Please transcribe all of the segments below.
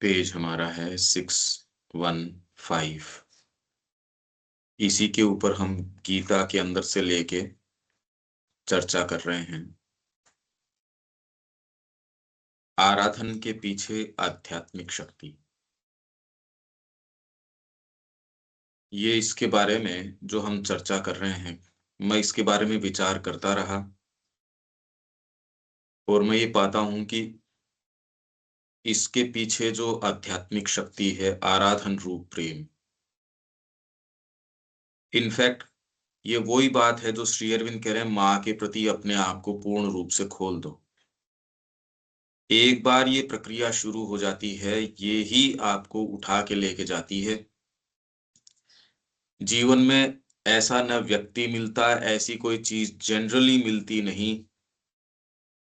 Page हमारा है 615। इसी के ऊपर हम गीता के अंदर से लेके चर्चा कर रहे हैं। आराधन के पीछे आध्यात्मिक शक्ति। ये इसके बारे में जो हम चर्चा कर रहे हैं, मैं इसके बारे में विचार करता रहा और मैं ये पाता हूं कि इसके पीछे जो आध्यात्मिक शक्ति है, आराधन रूप प्रेम। इनफैक्ट ये वही बात है जो श्री अरविंद कह रहे हैं, माँ के प्रति अपने आप को पूर्ण रूप से खोल दो। एक बार ये प्रक्रिया शुरू हो जाती है, ये ही आपको उठा के लेके जाती है। जीवन में ऐसा न व्यक्ति मिलता, ऐसी कोई चीज जनरली मिलती नहीं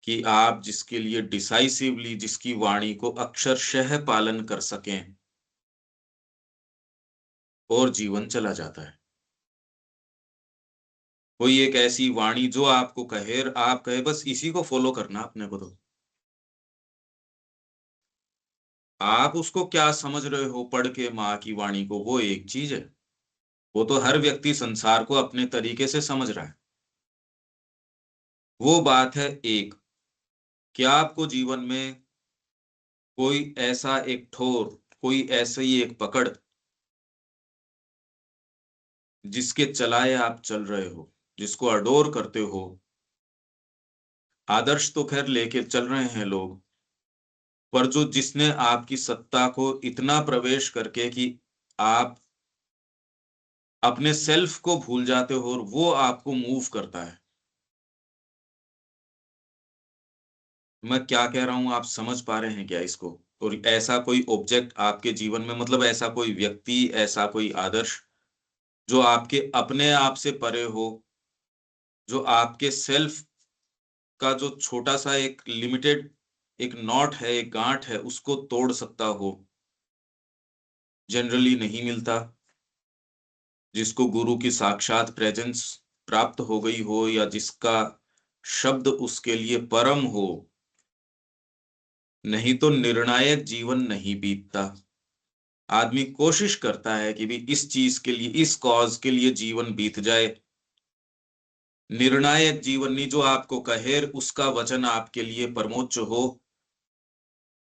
कि आप जिसके लिए डिसाइसिवली, जिसकी वाणी को अक्षरशः पालन कर सकें और जीवन चला जाता है। कोई एक ऐसी वाणी जो आपको कहे, आप कहे बस इसी को फॉलो करना अपने को। तो आप उसको क्या समझ रहे हो पढ़ के माँ की वाणी को, वो एक चीज है। वो तो हर व्यक्ति संसार को अपने तरीके से समझ रहा है। वो बात है एक, क्या आपको जीवन में कोई ऐसा एक ठोर, कोई ऐसी एक पकड़ जिसके चलाए आप चल रहे हो, जिसको अडोर करते हो। आदर्श तो खैर लेके चल रहे हैं लोग, पर जो जिसने आपकी सत्ता को इतना प्रवेश करके कि आप अपने सेल्फ को भूल जाते हो और वो आपको मूव करता है। मैं क्या कह रहा हूं, आप समझ पा रहे हैं क्या इसको? और ऐसा कोई ऑब्जेक्ट आपके जीवन में, मतलब ऐसा कोई व्यक्ति, ऐसा कोई आदर्श जो आपके अपने आप से परे हो, जो आपके सेल्फ का जो छोटा सा एक लिमिटेड एक नॉट है, एक गांठ है, उसको तोड़ सकता हो, जनरली नहीं मिलता। जिसको गुरु की साक्षात प्रेजेंस प्राप्त हो गई हो, या जिसका शब्द उसके लिए परम हो, नहीं तो निर्णायक जीवन नहीं बीतता। आदमी कोशिश करता है कि भी इस चीज के लिए, इस कॉज के लिए जीवन बीत जाए। निर्णायक जीवन नहीं, जो आपको कहे उसका वचन आपके लिए परमोच्च हो।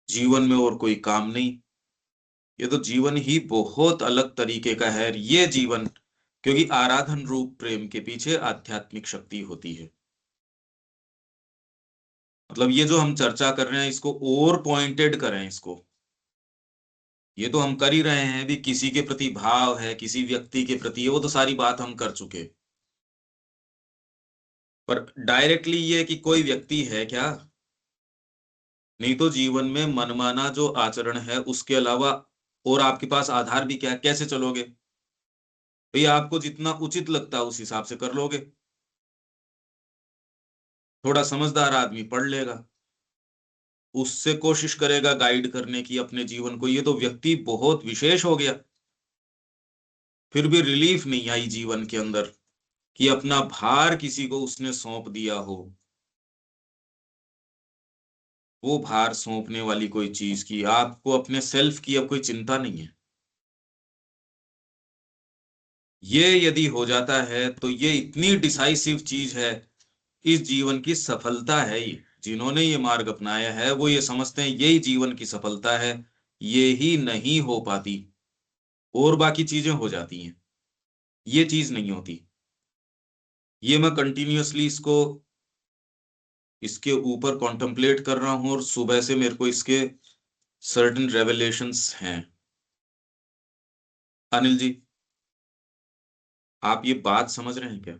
जीवन में और कोई काम नहीं। ये तो जीवन ही बहुत अलग तरीके का है ये जीवन, क्योंकि आराधन रूप प्रेम के पीछे आध्यात्मिक शक्ति होती है। मतलब ये जो हम चर्चा कर रहे हैं, इसको और पॉइंटेड करें इसको। ये तो हम कर ही रहे हैं भी, किसी के प्रति भाव है, किसी व्यक्ति के प्रति है, वो तो सारी बात हम कर चुके। पर डायरेक्टली ये कि कोई व्यक्ति है क्या? नहीं तो जीवन में मनमाना जो आचरण है उसके अलावा और आपके पास आधार भी क्या है? कैसे चलोगे भाई? आपको जितना उचित लगता है उस हिसाब से कर लोगे। थोड़ा समझदार आदमी पढ़ लेगा, उससे कोशिश करेगा गाइड करने की अपने जीवन को। ये तो व्यक्ति बहुत विशेष हो गया। फिर भी रिलीफ नहीं आई जीवन के अंदर कि अपना भार किसी को उसने सौंप दिया हो। वो भार सौंपने वाली कोई चीज की, आपको अपने सेल्फ की अब कोई चिंता नहीं है। ये यदि हो जाता है तो ये इतनी डिसाइसिव चीज है, इस जीवन की सफलता है ये। जिन्होंने ये मार्ग अपनाया है वो ये समझते हैं यही जीवन की सफलता है। ये ही नहीं हो पाती, और बाकी चीजें हो जाती हैं, ये चीज नहीं होती। ये मैं कंटिन्यूअसली इसको, इसके ऊपर कॉन्टेम्पलेट कर रहा हूं और सुबह से मेरे को इसके सर्टेन रेवलेशंस हैं। अनिल जी, आप ये बात समझ रहे हैं क्या?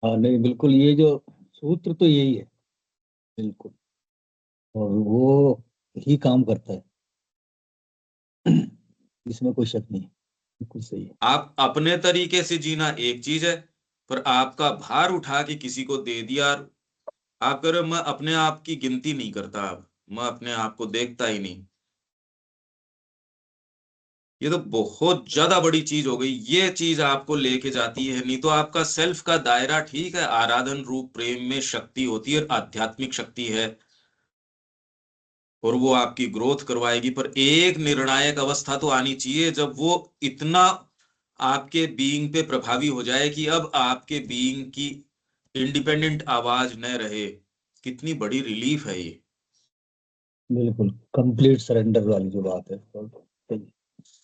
हाँ नहीं, बिल्कुल ये जो सूत्र तो यही है, बिल्कुल। और वो ही काम करता है। इसमें कोई शक नहीं है, बिल्कुल सही है। आप अपने तरीके से जीना एक चीज है, पर आपका भार उठा के किसी को दे दिया। आप कह रहे हो, मैं अपने आप की गिनती नहीं करता, अब मैं अपने आप को देखता ही नहीं। ये तो बहुत ज्यादा बड़ी चीज हो गई। ये चीज आपको लेके जाती है, नहीं तो आपका सेल्फ का दायरा ठीक है, आराधन रूप प्रेम में शक्ति होती है, आध्यात्मिक शक्ति है। और वो आपकी ग्रोथ करवाएगी। पर एक निर्णायक अवस्था तो आनी चाहिए जब वो इतना आपके बीइंग पे प्रभावी हो जाए कि अब आपके बीइंग की इंडिपेंडेंट आवाज न रहे। कितनी बड़ी रिलीफ है ये। बिल्कुल कंप्लीट सरेंडर वाली जो बात है तो सही।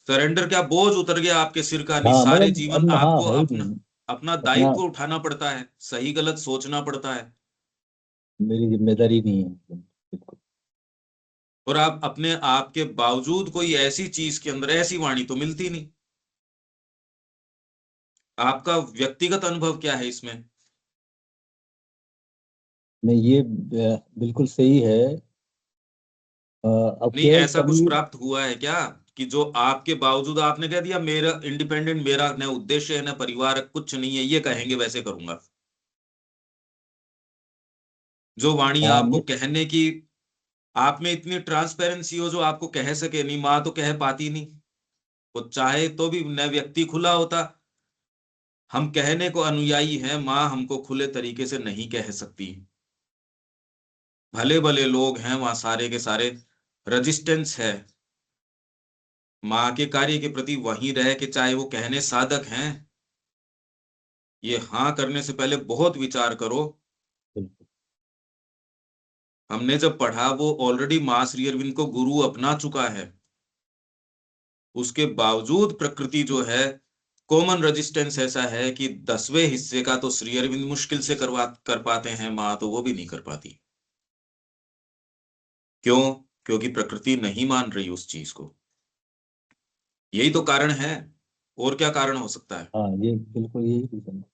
सरेंडर क्या, बोझ उतर गया आपके सिर का। नहीं, हाँ सारे मतलब जीवन अब हाँ आपको है ही अपना नहीं अपना अपना, दायित्व उठाना पड़ता है, सही गलत सोचना पड़ता है। मेरी जिम्मेदारी नहीं है बिल्कुल। और आप अपने आप के बावजूद कोई ऐसी चीज के अंदर ऐसी वाणी तो मिलती नहीं। आपका व्यक्तिगत अनुभव क्या है इसमें? नहीं ये बिल्कुल सही है। अब नहीं, केवल ऐसा कुछ कभी, प्राप्त हुआ है क्या कि जो आपके बावजूद आपने कह दिया मेरा इंडिपेंडेंट, मेरा न उद्देश्य है न परिवार, कुछ नहीं है, ये कहेंगे वैसे करूंगा। जो वाणी हाँ आपको नहीं, कहने की, आप में इतनी ट्रांसपेरेंसी हो जो आपको कह सके। नहीं, माँ तो कह पाती नहीं। वो चाहे तो भी न व्यक्ति खुला होता। हम कहने को अनुयायी हैं, माँ हमको खुले तरीके से नहीं कह सकती। भले भले लोग हैं वहां, सारे के सारे रजिस्टेंस है माँ के कार्य के प्रति। वहीं रह के चाहे वो कहने साधक हैं, ये हाँ करने से पहले बहुत विचार करो। बिल्कुल हमने जब पढ़ा वो ऑलरेडी माँ श्री अरविंद को गुरु अपना चुका है। उसके बावजूद प्रकृति जो है, कॉमन रेजिस्टेंस ऐसा है कि 10वें हिस्से का तो श्री अरविंद मुश्किल से कर पाते हैं, माँ तो वो भी नहीं कर पाती। क्यों? क्योंकि प्रकृति नहीं मान रही उस चीज को। यही तो कारण है। और क्या कारण हो सकता है? हाँ ये बिल्कुल यही रीजन है।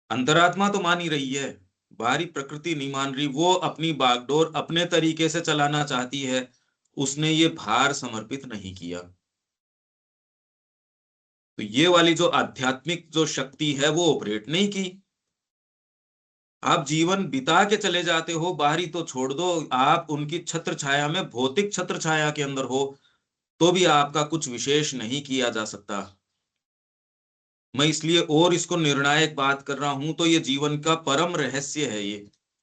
अंतरात्मा तो मान ही रही है, बाहरी प्रकृति नहीं मान रही। वो अपनी बागडोर अपने तरीके से चलाना चाहती है। उसने ये भार समर्पित नहीं किया। तो ये वाली जो आध्यात्मिक जो शक्ति है वो ऑपरेट नहीं की। आप जीवन बिता के चले जाते हो, बाहरी तो छोड़ दो, आप उनकी छत्र छाया में, भौतिक छत्र छाया के अंदर हो, तो भी आपका कुछ विशेष नहीं किया जा सकता। मैं इसलिए और इसको निर्णायक बात कर रहा हूं, तो ये जीवन का परम रहस्य है।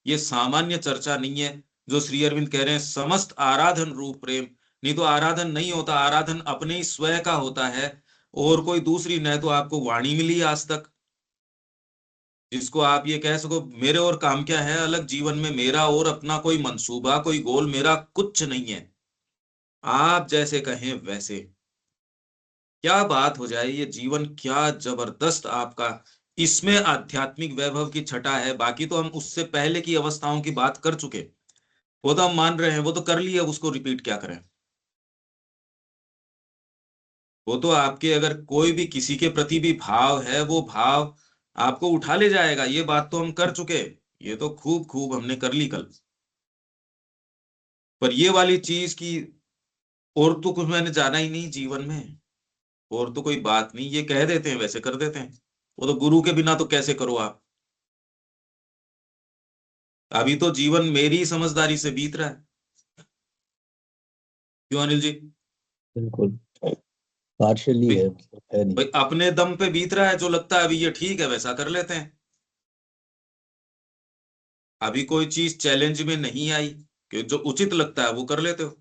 ये सामान्य चर्चा नहीं है। जो श्री अरविंद कह रहे हैं समस्त आराधन रूप प्रेम, नहीं तो आराधन नहीं होता। आराधन अपने ही स्वयं का होता है, और कोई दूसरी न तो आपको वाणी मिली आज तक जिसको आप ये कह सको मेरे और काम क्या है अलग जीवन में, मेरा और अपना कोई मंसूबा कोई गोल मेरा कुछ नहीं है। आप जैसे कहें वैसे। क्या बात हो जाए, ये जीवन क्या जबरदस्त आपका। इसमें आध्यात्मिक वैभव की छटा है। बाकी तो हम उससे पहले की अवस्थाओं की बात कर चुके। वो तो हम मान रहे हैं, वो तो कर लिए, अब उसको रिपीट क्या करें। वो तो आपके अगर कोई भी किसी के प्रति भी भाव है, वो भाव आपको उठा ले जाएगा। ये बात तो हम कर चुके। ये तो खूब खूब हमने कर ली कल। पर ये वाली चीज की और तो कुछ मैंने जाना ही नहीं जीवन में। और तो कोई बात नहीं, ये कह देते हैं वैसे कर देते हैं। वो तो गुरु के बिना तो कैसे करो आप। अभी तो जीवन मेरी ही समझदारी से बीत रहा है। क्यों अनिल जी? बिल्कुल पार्शियली भाई, है, मतलब है नहीं। भाई अपने दम पे बीत रहा है। जो लगता है अभी ये ठीक है वैसा कर लेते हैं। अभी कोई चीज चैलेंज में नहीं आई कि जो उचित लगता है वो कर लेते हो,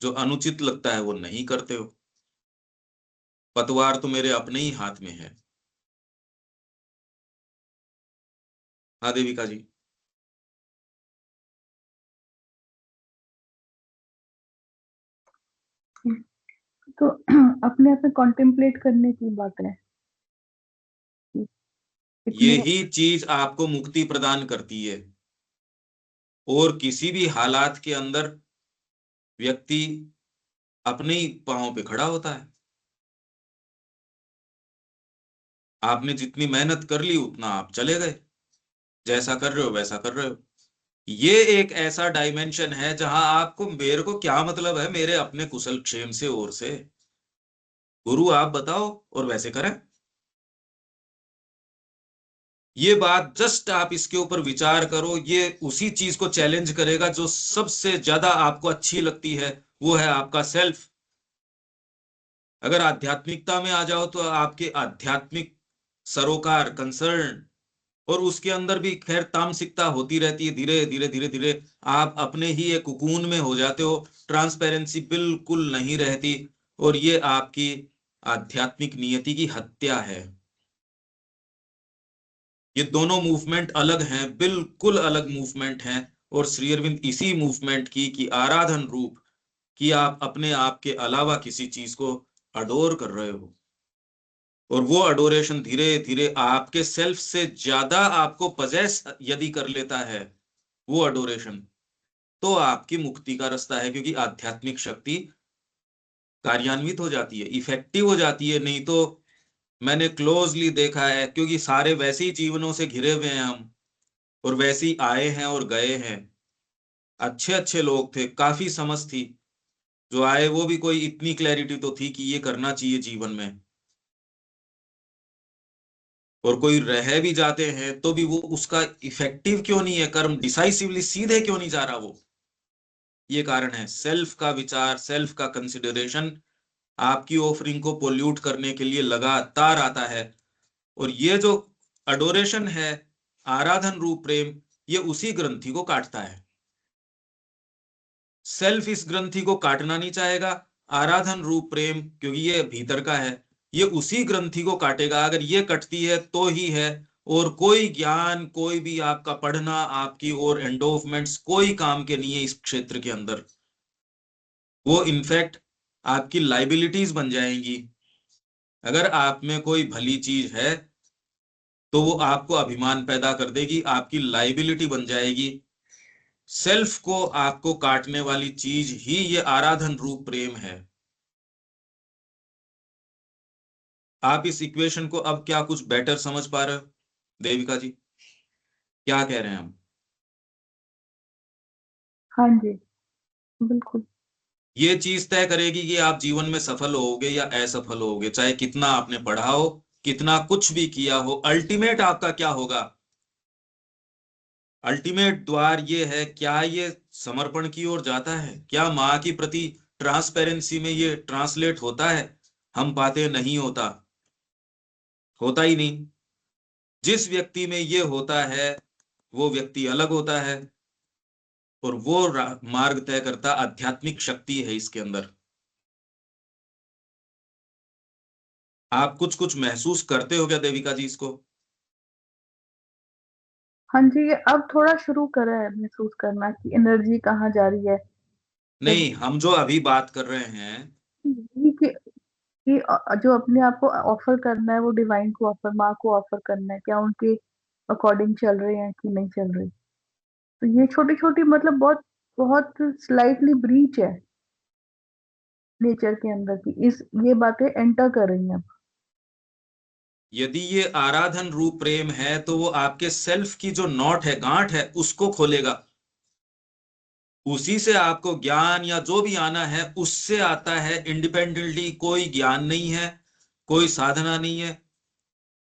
जो अनुचित लगता है वो नहीं करते हो। पतवार तो मेरे अपने ही हाथ में है। हाँ देविका जी। तो अपने आप में कॉन्टेम्पलेट करने की बात है कि इतने। यही चीज आपको मुक्ति प्रदान करती है। और किसी भी हालात के अंदर व्यक्ति अपने ही पांव पे खड़ा होता है। आपने जितनी मेहनत कर ली उतना आप चले गए, जैसा कर रहे हो वैसा कर रहे हो। ये एक ऐसा डायमेंशन है जहां आपको मेरे को क्या मतलब है मेरे अपने कुशल क्षेम से और से। गुरु आप बताओ और वैसे करें। ये बात जस्ट आप इसके ऊपर विचार करो, ये उसी चीज को चैलेंज करेगा जो सबसे ज्यादा आपको अच्छी लगती है, वो है आपका सेल्फ। अगर आध्यात्मिकता में आ जाओ तो आपके आध्यात्मिक सरोकार कंसर्न और उसके अंदर भी खैर तामसिकता होती रहती है। धीरे धीरे धीरे धीरे आप अपने ही एक कुकून में हो जाते हो, ट्रांसपेरेंसी बिल्कुल नहीं रहती, और ये आपकी आध्यात्मिक नियति की हत्या है। ये दोनों मूवमेंट अलग हैं, बिल्कुल अलग मूवमेंट हैं। और श्री अरविंद इसी मूवमेंट की आराधन रूप कि आप अपने आप के अलावा किसी चीज को अडोर कर रहे हो, और वो अडोरेशन धीरे धीरे आपके सेल्फ से ज्यादा आपको पजेस यदि कर लेता है, वो अडोरेशन, तो आपकी मुक्ति का रास्ता है, क्योंकि आध्यात्मिक शक्ति कार्यान्वित हो जाती है, इफेक्टिव हो जाती है। नहीं तो मैंने क्लोजली देखा है, क्योंकि सारे वैसे ही जीवनों से घिरे हुए हैं हम, और वैसे ही आए हैं और गए हैं। अच्छे अच्छे लोग थे, काफी समझ थी, जो आए वो भी कोई इतनी क्लैरिटी तो थी कि ये करना चाहिए जीवन में, और कोई रह भी जाते हैं तो भी वो उसका इफेक्टिव क्यों नहीं है, कर्म डिसाइसिवली सीधे क्यों नहीं जा रहा वो। ये कारण है, सेल्फ का विचार, सेल्फ का कंसिडरेशन आपकी ऑफरिंग को पोल्यूट करने के लिए लगातार आता है। और ये जो अडोरेशन है, आराधन रूप प्रेम, ये उसी ग्रंथि को काटता है। सेल्फ इस ग्रंथि को काटना नहीं चाहेगा, आराधन रूप प्रेम, क्योंकि ये भीतर का है, ये उसी ग्रंथि को काटेगा। अगर ये कटती है तो ही है, और कोई ज्ञान, कोई भी आपका पढ़ना, आपकी और एंडोवमेंट्स कोई काम के नहीं है इस क्षेत्र के अंदर। वो इनफैक्ट आपकी लाइबिलिटीज बन जाएंगी। अगर आप में कोई भली चीज है तो वो आपको अभिमान पैदा कर देगी, आपकी लाइबिलिटी बन जाएगी। सेल्फ को आपको काटने वाली चीज ही ये आराधन रूप प्रेम है। आप इस इक्वेशन को अब क्या कुछ बेटर समझ पा रहे हो देविका जी? क्या कह रहे हैं हम? हाँ जी, बिल्कुल। ये चीज तय करेगी कि आप जीवन में सफल होगे या असफल होगे, चाहे कितना आपने पढ़ा हो, कितना कुछ भी किया हो, अल्टीमेट आपका क्या होगा। अल्टीमेट द्वार ये है, क्या ये समर्पण की ओर जाता है, क्या माँ की प्रति ट्रांसपेरेंसी में ये ट्रांसलेट होता है? हम पाते नहीं होता, होता ही नहीं। जिस व्यक्ति में ये होता है वो व्यक्ति अलग होता है, और वो मार्ग तय करता आध्यात्मिक शक्ति है इसके अंदर। आप कुछ कुछ महसूस करते हो क्या देविका जी इसको? हाँ जी, ये अब थोड़ा शुरू करा है महसूस करना कि एनर्जी कहाँ जा रही है। नहीं, हम जो अभी बात कर रहे हैं, यही कि जो अपने आप को ऑफर करना है वो डिवाइन को ऑफर, माँ को ऑफर करना है, क्या उनके अकॉर्डिंग चल रहे हैं कि नहीं चल रहे। तो ये छोटी छोटी मतलब बहुत बहुत स्लाइटली ब्रीच है नेचर के अंदर की, इस ये बातें एंटर कर रही हैं अब। यदि ये आराधन रूप प्रेम है तो वो आपके सेल्फ की जो नॉट है, गांठ है, उसको खोलेगा। उसी से आपको ज्ञान या जो भी आना है उससे आता है इंडिपेंडेंटली। कोई ज्ञान नहीं है, कोई साधना नहीं है।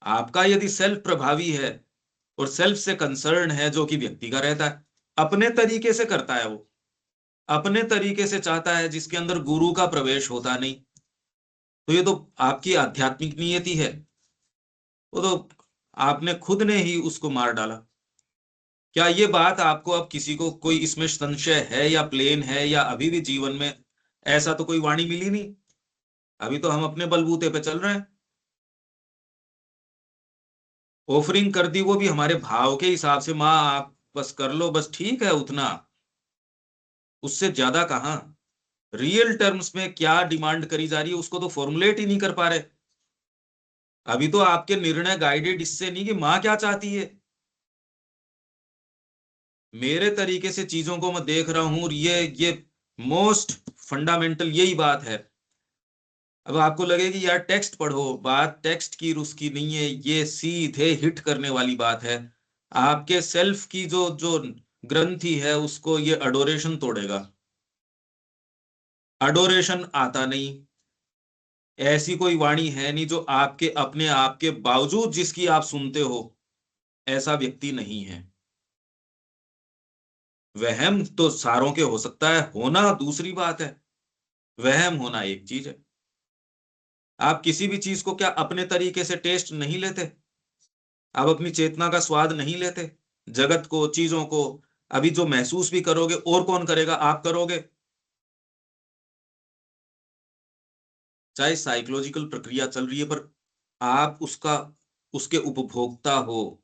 आपका यदि सेल्फ प्रभावी है और सेल्फ से कंसर्न है, जो कि व्यक्ति का रहता है, अपने तरीके से करता है, वो अपने तरीके से चाहता है, जिसके अंदर गुरु का प्रवेश होता नहीं। तो ये तो आपकी आध्यात्मिक नियति है, वो तो आपने खुद ने ही उसको मार डाला। क्या ये बात आपको अब किसी को कोई इसमें संशय है या प्लेन है, या अभी भी जीवन में ऐसा तो कोई वाणी मिली नहीं? अभी तो हम अपने बलबूते पे चल रहे हैं। ऑफरिंग कर दी वो भी हमारे भाव के हिसाब से, माँ आप बस कर लो, बस ठीक है उतना, उससे ज्यादा कहाँ। रियल टर्म्स में क्या डिमांड करी जा रही है उसको तो फॉर्मुलेट ही नहीं कर पा रहे। अभी तो आपके निर्णय गाइडेड इससे नहीं कि माँ क्या चाहती है। मेरे तरीके से चीजों को मैं देख रहा हूं, ये मोस्ट फंडामेंटल यही बात है। अब आपको लगेगी यार टेक्स्ट पढ़ो, बात टेक्स्ट की उसकी नहीं है, ये सीधे हिट करने वाली बात है। आपके सेल्फ की जो जो ग्रंथि है उसको ये अडोरेशन तोड़ेगा। अडोरेशन आता नहीं, ऐसी कोई वाणी है नहीं जो आपके अपने आप के बावजूद जिसकी आप सुनते हो, ऐसा व्यक्ति नहीं है। वहम तो सारों के हो सकता है, होना दूसरी बात है। वहम होना एक चीज है। आप किसी भी चीज को क्या अपने तरीके से टेस्ट नहीं लेते? आप अपनी चेतना का स्वाद नहीं लेते, जगत को, चीजों को। अभी जो महसूस भी करोगे और कौन करेगा? आप करोगे। चाहे साइकोलॉजिकल प्रक्रिया चल रही है, पर आप उसके उपभोक्ता हो।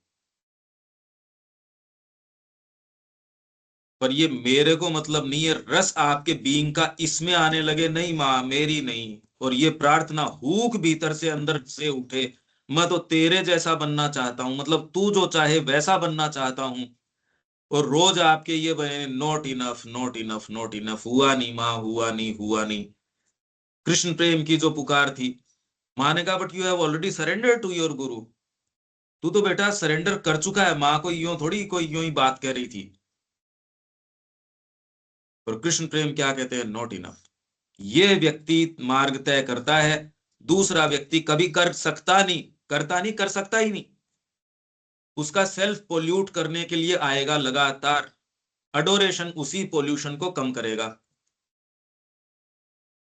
पर ये मेरे को मतलब नहीं है, रस आपके बीइंग का इसमें आने लगे, नहीं माँ मेरी नहीं। और ये प्रार्थना हुक भीतर से अंदर से उठे, मैं तो तेरे जैसा बनना चाहता हूं, मतलब तू जो चाहे वैसा बनना चाहता हूं। और रोज आपके ये बने, not enough, not enough, not enough, हुआ नहीं माँ, हुआ नहीं, हुआ नहीं। कृष्ण प्रेम की जो पुकार थी, माँ ने कहा, but you have already surrender to your guru. तू तो बेटा सरेंडर कर चुका है। माँ को यूं थोड़ी कोई यूं ही बात कह रही थी। और कृष्ण प्रेम क्या कहते हैं? Not enough. ये व्यक्ति मार्ग तय करता है, दूसरा व्यक्ति कभी कर सकता नहीं, करता नहीं, कर सकता ही नहीं। उसका सेल्फ पोल्यूट करने के लिए आएगा लगातार। अडोरेशन उसी पोल्यूशन को कम करेगा।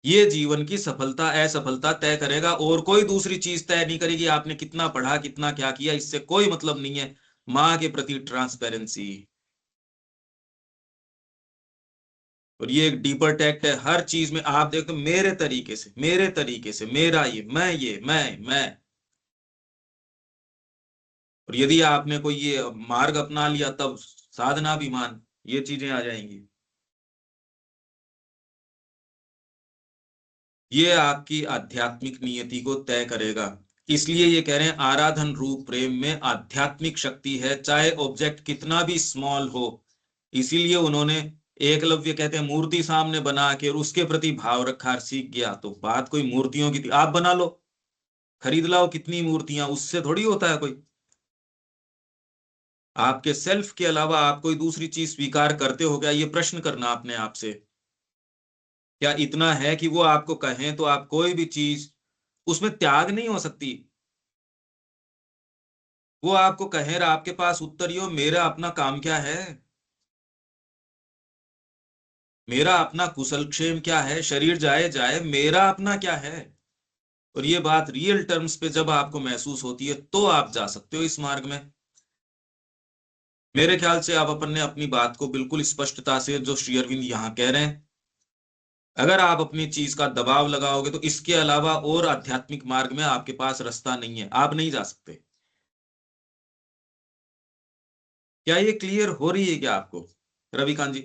ये जीवन की सफलता असफलता तय करेगा, और कोई दूसरी चीज तय नहीं करेगी। आपने कितना पढ़ा, कितना क्या किया, इससे कोई मतलब नहीं है। माँ के प्रति ट्रांसपेरेंसी। और ये एक डीपर टैक्ट है हर चीज में। आप देखो, मेरे तरीके से, मेरे तरीके से, मेरा ये मैं। और यदि आपने कोई ये मार्ग अपना लिया, तब साधनाभिमान, ये चीजें आ जाएंगी। ये आपकी आध्यात्मिक नियति को तय करेगा। इसलिए ये कह रहे हैं, आराधन रूप प्रेम में आध्यात्मिक शक्ति है, चाहे ऑब्जेक्ट कितना भी स्मॉल हो। इसीलिए उन्होंने, एकलव्य कहते हैं, मूर्ति सामने बना के और उसके प्रति भाव रखा, सीख गया। तो बात कोई मूर्तियों की थी, आप बना लो, खरीद लाओ कितनी मूर्तियां, उससे थोड़ी होता है कोई। आपके सेल्फ के अलावा आप कोई दूसरी चीज स्वीकार करते हो क्या? ये प्रश्न करना अपने आप से। क्या इतना है कि वो आपको कहें तो आप कोई भी चीज, उसमें त्याग नहीं हो सकती? वो आपको कहें और आपके पास उत्तर ही हो, मेरा अपना काम क्या है, मेरा अपना कुशल क्षेम क्या है, शरीर जाए जाए, मेरा अपना क्या है। और ये बात रियल टर्म्स पे जब आपको महसूस होती है, तो आप जा सकते हो इस मार्ग में। मेरे ख्याल से आप अपन ने अपनी बात को बिल्कुल स्पष्टता से, जो श्री अरविंद यहाँ कह रहे हैं, अगर आप अपनी चीज का दबाव लगाओगे तो इसके अलावा और आध्यात्मिक मार्ग में आपके पास रास्ता नहीं है, आप नहीं जा सकते। क्या ये क्लियर हो रही है क्या आपको, रविकांत जी?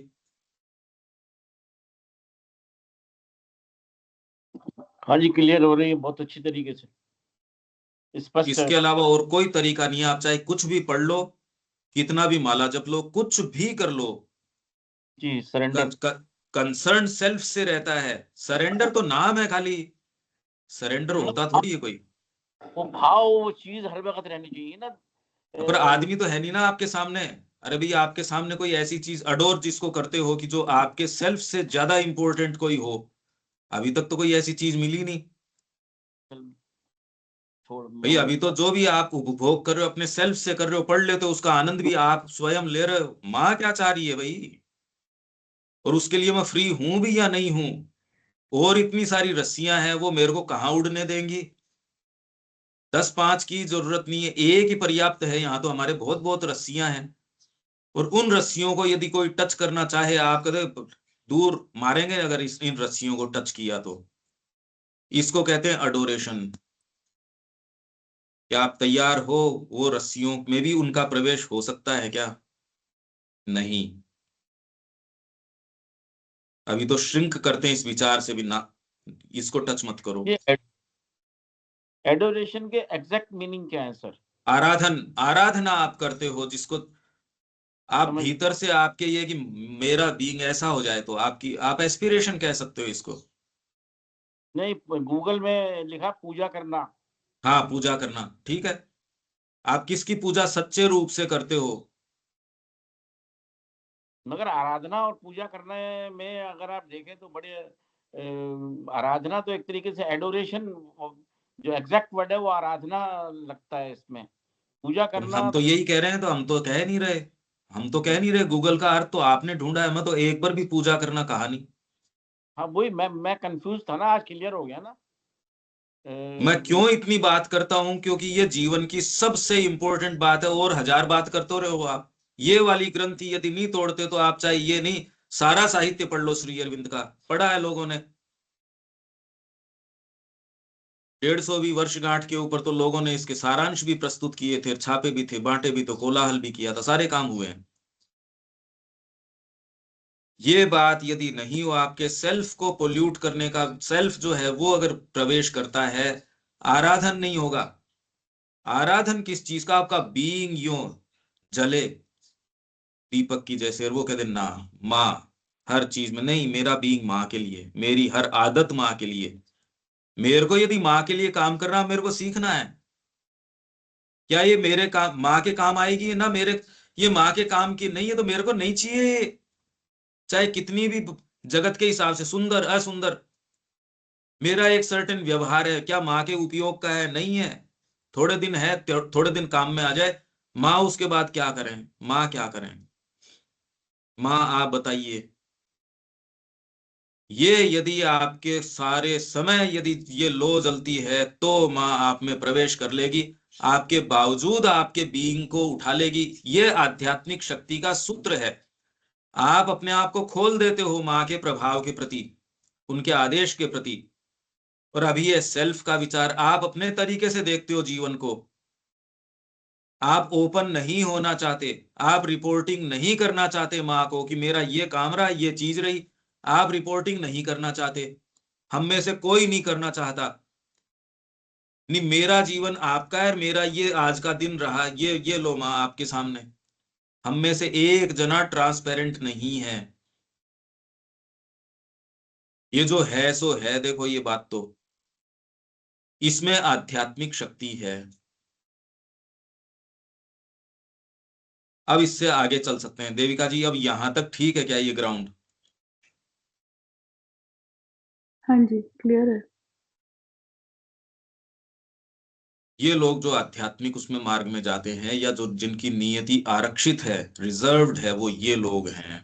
हाँ जी, क्लियर हो रही है बहुत अच्छी तरीके से, स्पष्ट है। इसके अलावा और कोई तरीका नहीं है। आप चाहे कुछ भी पढ़ लो, कितना भी माला जप लो, कुछ भी कर लो, जी, सरेंडर। कंसर्न सेल्फ से रहता है। सरेंडर तो नाम है खाली, सरेंडर होता थोड़ी है कोई। वो भाव, वो चीज हर वक्त रहनी चाहिए ना। पर आदमी तो है नहीं ना आपके सामने। अरे भैया, आपके सामने कोई ऐसी चीज अडोर जिसको करते हो कि जो आपके सेल्फ से ज्यादा इंपॉर्टेंट कोई हो, अभी तक तो कोई ऐसी चीज मिली नहीं। भाई अभी तो जो भी आप उपभोग कर रहे हो अपने सेल्फ से कर रहे हो, पढ़ लेते हो, उसका आनंद भी आप स्वयं ले रहे हो। माँ क्या चाह रही है भाई? और उसके लिए मैं फ्री हूं भी या नहीं हूं? और इतनी सारी रस्सियां हैं, वो मेरे को कहाँ उड़ने देंगी? 10-5 की जरूरत नहीं है, एक ही पर्याप्त है। यहाँ तो हमारे बहुत बहुत रस्सियां हैं। और उन रस्सियों को यदि कोई टच करना चाहे, आप कदे दूर मारेंगे अगर इन रस्सियों को टच किया तो। इसको कहते हैं अडोरेशन। क्या आप तैयार हो? वो रस्सियों में भी उनका प्रवेश हो सकता है क्या? नहीं। अभी तो श्रिंक करते हैं इस विचार से भी, ना इसको टच मत करो। ये एडोरेशन के एग्जैक्ट मीनिंग क्या है सर? आराधना आप करते हो जिसको, आप समझ भीतर से आपके ये कि मेरा बीइंग ऐसा हो जाए, तो आपकी, आप एस्पिरेशन कह सकते हो इसको। नहीं, गूगल में लिखा पूजा करना। हाँ, पूजा करना ठीक है। आप किसकी पूजा सच्चे रूप से करते हो? मगर आराधना और पूजा करने में अगर आप देखें तो बड़े आराधना तो एक तरीके से एडोरेशन, जो एग्जैक्ट वर्ड है वो आराधना लगता है इसमें। पूजा और करना हम तो यही कह रहे हैं, तो हम तो कह नहीं रहे, हम तो कह नहीं रहे। गूगल का अर्थ तो आपने ढूंढा है, मैं तो एक बार भी पूजा करना कहा नहीं। हाँ, वही मैं कंफ्यूज था ना, आज क्लियर हो गया ना। मैं क्यों इतनी बात करता हूं, क्योंकि ये जीवन की सबसे इंपॉर्टेंट बात है। और 1000 बात करते रहो आप, ये वाली ग्रंथि यदि नहीं तोड़ते तो आप चाहे ये नहीं, सारा साहित्य पढ़ लो श्री अरविंद का, पढ़ा है लोगों ने। 150वीं वर्षगांठ के ऊपर तो लोगों ने इसके सारांश भी प्रस्तुत किए थे, छापे भी थे, बांटे भी, तो कोलाहल भी किया था, सारे काम हुए हैं। ये बात यदि नहीं हो, आपके सेल्फ को पोल्यूट करने का, सेल्फ जो है वो अगर प्रवेश करता है, आराधन नहीं होगा। आराधन किस चीज का? आपका बीइंग यूं जले दीपक की जैसे, और वो कहते ना माँ हर चीज में नहीं, मेरा बीइंग माँ के लिए, मेरी हर आदत माँ के लिए। मेरे को यदि माँ के लिए काम करना, मेरे को सीखना है। क्या ये मेरे काम माँ के काम आएगी ना? मेरे ये माँ के काम की नहीं है तो मेरे को नहीं चाहिए, चाहे कितनी भी जगत के हिसाब से सुंदर असुंदर। मेरा एक सर्टेन व्यवहार है, क्या माँ के उपयोग का है? नहीं है। थोड़े दिन है, थोड़े दिन काम में आ जाए माँ, उसके बाद क्या करें? माँ क्या करें? माँ आप बताइए। ये यदि आपके सारे समय यदि ये लो जलती है तो माँ आप में प्रवेश कर लेगी, आपके बावजूद आपके बीइंग को उठा लेगी। ये आध्यात्मिक शक्ति का सूत्र है। आप अपने आप को खोल देते हो माँ के प्रभाव के प्रति, उनके आदेश के प्रति। और अभी ये सेल्फ का विचार, आप अपने तरीके से देखते हो जीवन को, आप ओपन नहीं होना चाहते, आप रिपोर्टिंग नहीं करना चाहते माँ को कि मेरा ये काम रहा, ये चीज रही। आप रिपोर्टिंग नहीं करना चाहते, हम में से कोई नहीं करना चाहता। नहीं, मेरा जीवन आपका है, मेरा ये आज का दिन रहा, ये लो माँ आपके सामने। हम में से एक जना ट्रांसपेरेंट नहीं है। ये जो है सो है, देखो ये बात तो, इसमें आध्यात्मिक शक्ति है। अब इससे आगे चल सकते हैं देविका जी, अब यहां तक ठीक है क्या ये ग्राउंड? हाँ जी, क्लियर है। ये लोग जो आध्यात्मिक उसमें मार्ग में जाते हैं, या जो जिनकी नियति आरक्षित है, रिजर्व्ड है, वो ये लोग हैं।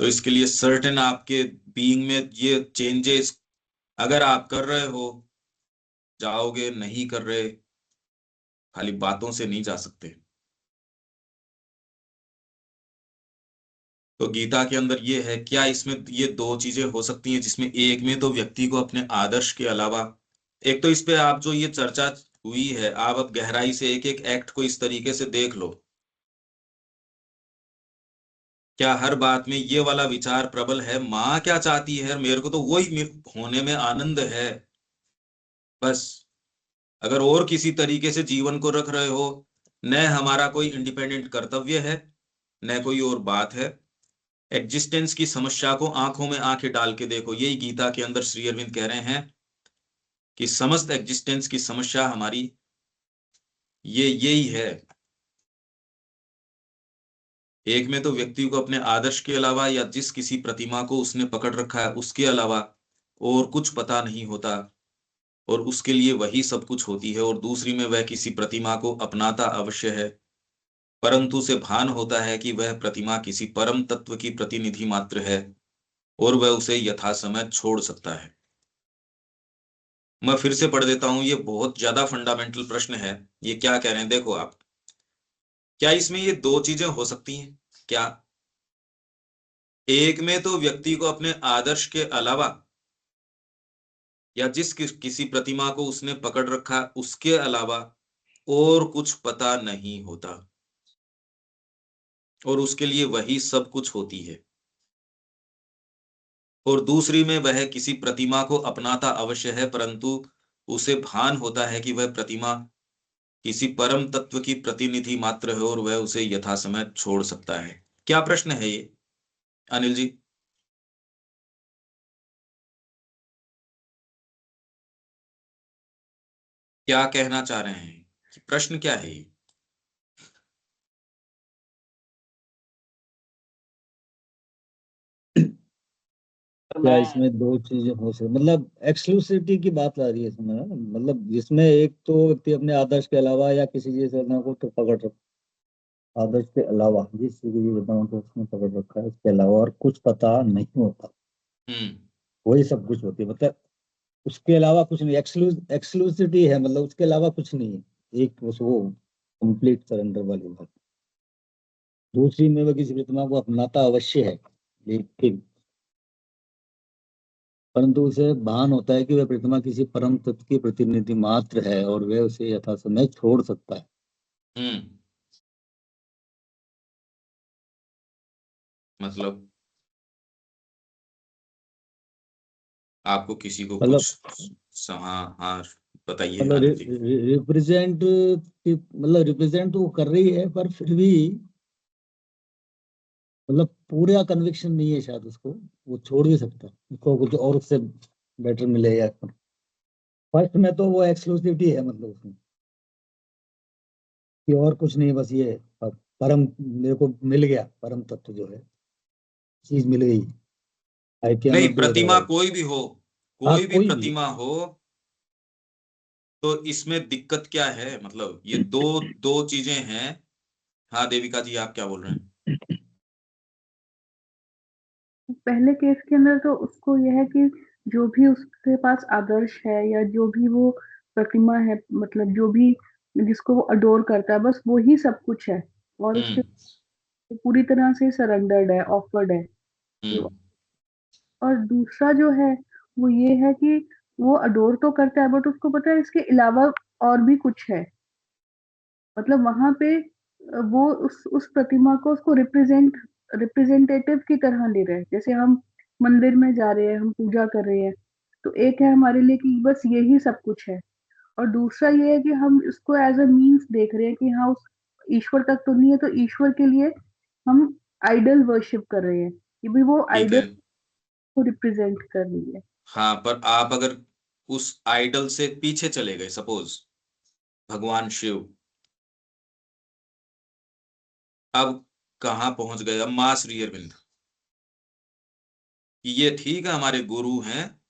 तो इसके लिए सर्टेन आपके बीइंग में ये चेंजेस अगर आप कर रहे हो, जाओगे, नहीं कर रहे, खाली बातों से नहीं जा सकते। तो गीता के अंदर ये है, क्या इसमें ये दो चीजें हो सकती हैं जिसमें एक में तो व्यक्ति को अपने आदर्श के अलावा, एक तो इस पे आप जो ये चर्चा हुई है, आप अब गहराई से एक एक एक्ट को इस तरीके से देख लो। क्या हर बात में ये वाला विचार प्रबल है, माँ क्या चाहती है, मेरे को तो वही होने में आनंद है बस। अगर और किसी तरीके से जीवन को रख रहे हो, न हमारा कोई इंडिपेंडेंट कर्तव्य है, न कोई और बात है। एग्जिस्टेंस की समस्या को आंखों में आंखें डाल के देखो। यही गीता के अंदर श्री अरविंद कह रहे हैं कि समस्त एग्जिस्टेंस की समस्या हमारी ये यही है। एक में तो व्यक्ति को अपने आदर्श के अलावा, या जिस किसी प्रतिमा को उसने पकड़ रखा है उसके अलावा और कुछ पता नहीं होता, और उसके लिए वही सब कुछ होती है। और दूसरी में वह किसी प्रतिमा को अपनाता अवश्य है, परंतु उसे भान होता है कि वह प्रतिमा किसी परम तत्व की प्रतिनिधि मात्र है, और वह उसे यथासमय छोड़ सकता है। मैं फिर से पढ़ देता हूं, ये बहुत ज्यादा फंडामेंटल प्रश्न है। ये क्या कह रहे हैं देखो आप, क्या इसमें ये दो चीजें हो सकती हैं क्या? एक में तो व्यक्ति को अपने आदर्श के अलावा, या किसी प्रतिमा को उसने पकड़ रखा उसके अलावा और कुछ पता नहीं होता, और उसके लिए वही सब कुछ होती है। और दूसरी में वह किसी प्रतिमा को अपनाता अवश्य है, परंतु उसे भान होता है कि वह प्रतिमा किसी परम तत्व की प्रतिनिधि मात्र है, और वह उसे यथासमय छोड़ सकता है। क्या प्रश्न है ये अनिल जी? क्या कहना चाह रहे हैं, प्रश्न क्या है ये? क्या इसमें दो चीजें हो सकती, मतलब एक्सक्लूसिविटी की बात आ रही है इसमें ना? मतलब जिसमें एक तो व्यक्ति अपने आदर्श के अलावा या किसी चीज को तो पकड़ रखा, आदर्श के अलावा जिस चीज को उसने पकड़ रखा है उसके अलावा और कुछ पता नहीं होता, हम्म वही सब कुछ होती है। मतलब उसके अलावा कुछ नहीं, एक्सक्लूसिविटी है, मतलब उसके अलावा कुछ नहीं है, एक बस वो कंप्लीट सरेंडर वाली बात। दूसरी में वह किसी प्रतिमा को अपनाता अवश्य है, लेकिन परंतु उसे भान होता है कि वह प्रतिमा किसी परम तत्व की प्रतिनिधि मात्र है और वह उसे यथासमय छोड़ सकता है। मतलब आपको किसी को मतलब कुछ हाँ हाँ बताइए मतलब आनंद जी। रिप्रेजेंट तो वो कर रही है, पर फिर भी मतलब पूरा कन्विक्शन नहीं है शायद उसको, वो छोड़ भी सकता है, उसको कुछ और उससे बेटर मिले या फर्स्ट में तो वो एक्सक्लूसिविटी है, मतलब उसमें कि और कुछ नहीं, बस ये परम मेरे को मिल गया, परम तत्व जो है चीज मिल गई, आई कैन नहीं, नॉट डू प्रतिमा अदरवाइज। कोई भी हो, हाँ कोई भी कोई भी। प्रतिमा हो, तो इसमें दिक्कत क्या है? मतलब ये दो दो चीजें हैं। हाँ देविका जी, आप क्या बोल रहे हैं? पहले केस के अंदर तो उसको यह है कि जो भी उसके पास आदर्श है या जो भी वो प्रतिमा है, मतलब जो भी जिसको वो अडोर करता है, बस वो ही सब कुछ है और उसके पूरी तरह से सरेंडर्ड है, ऑफर्ड है। हम्म और दूसरा जो है वो ये है कि वो अडोर तो करता है, बट उसको पता है इसके अलावा और भी कुछ है। मतलब वहां पे वो उस प्रतिमा को उसको रिप्रेजेंटेटिव की तरह ले रहे हैं। जैसे हम मंदिर में जा रहे हैं, हम पूजा कर रहे हैं, तो एक है हमारे लिए कि बस यही सब कुछ है, और दूसरा ये है कि हम इसको एज अ मीन्स देख रहे हैं कि हाँ उस ईश्वर तक तो नहीं है, तो ईश्वर के लिए हम आइडल वर्शिप कर रहे हैं कि भाई वो ठीक आइडल है। को रिप्रेजेंट कर रही है। हाँ, पर आप अगर उस आइडल से पीछे चले गए, सपोज भगवान शिव, अब कहाँ पहुंच गए? अब मां श्री अरविंद, कि ये ठीक है हमारे गुरु हैं,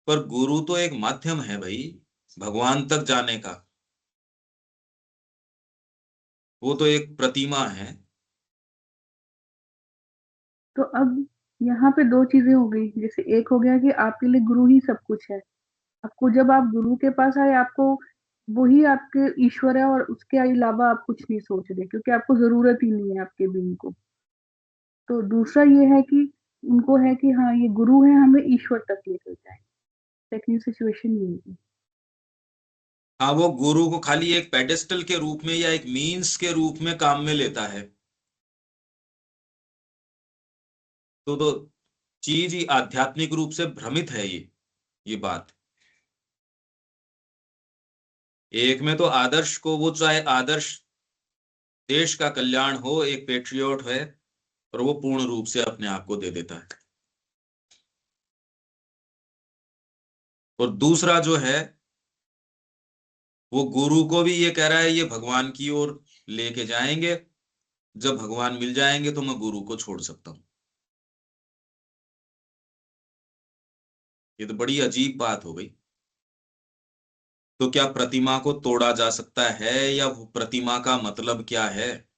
पर गुरु तो एक माध्यम है भाई भगवान तक जाने का, वो तो एक प्रतिमा है। तो अब यहाँ पे दो चीजें हो गई। जैसे एक हो गया कि आपके लिए गुरु ही सब कुछ है, आपको जब आप गुरु के पास आए आपको वही आपके ईश्वर है, और उसके अलावा आप कुछ नहीं सोच रहे क्योंकि आपको जरूरत ही नहीं है आपके बीइंग को। तो दूसरा ये है कि उनको है कि हाँ ये गुरु है, हमें ईश्वर तक लेकर जाए। सेकंड सिचुएशन ये है। हाँ, वो गुरु को खाली एक पेडेस्टल के रूप में या एक मीन्स के रूप में काम में लेता है, तो चीज ही आध्यात्मिक रूप से भ्रमित है ये बात। एक में तो आदर्श को, वो चाहे आदर्श देश का कल्याण हो, एक पेट्रियोट है, और वो पूर्ण रूप से अपने आप को दे देता है। और दूसरा जो है, वो गुरु को भी ये कह रहा है ये भगवान की ओर लेके जाएंगे, जब भगवान मिल जाएंगे तो मैं गुरु को छोड़ सकता हूं। ये तो बड़ी अजीब बात हो गई। तो क्या प्रतिमा को तोड़ा जा सकता है, या वो प्रतिमा का मतलब क्या है?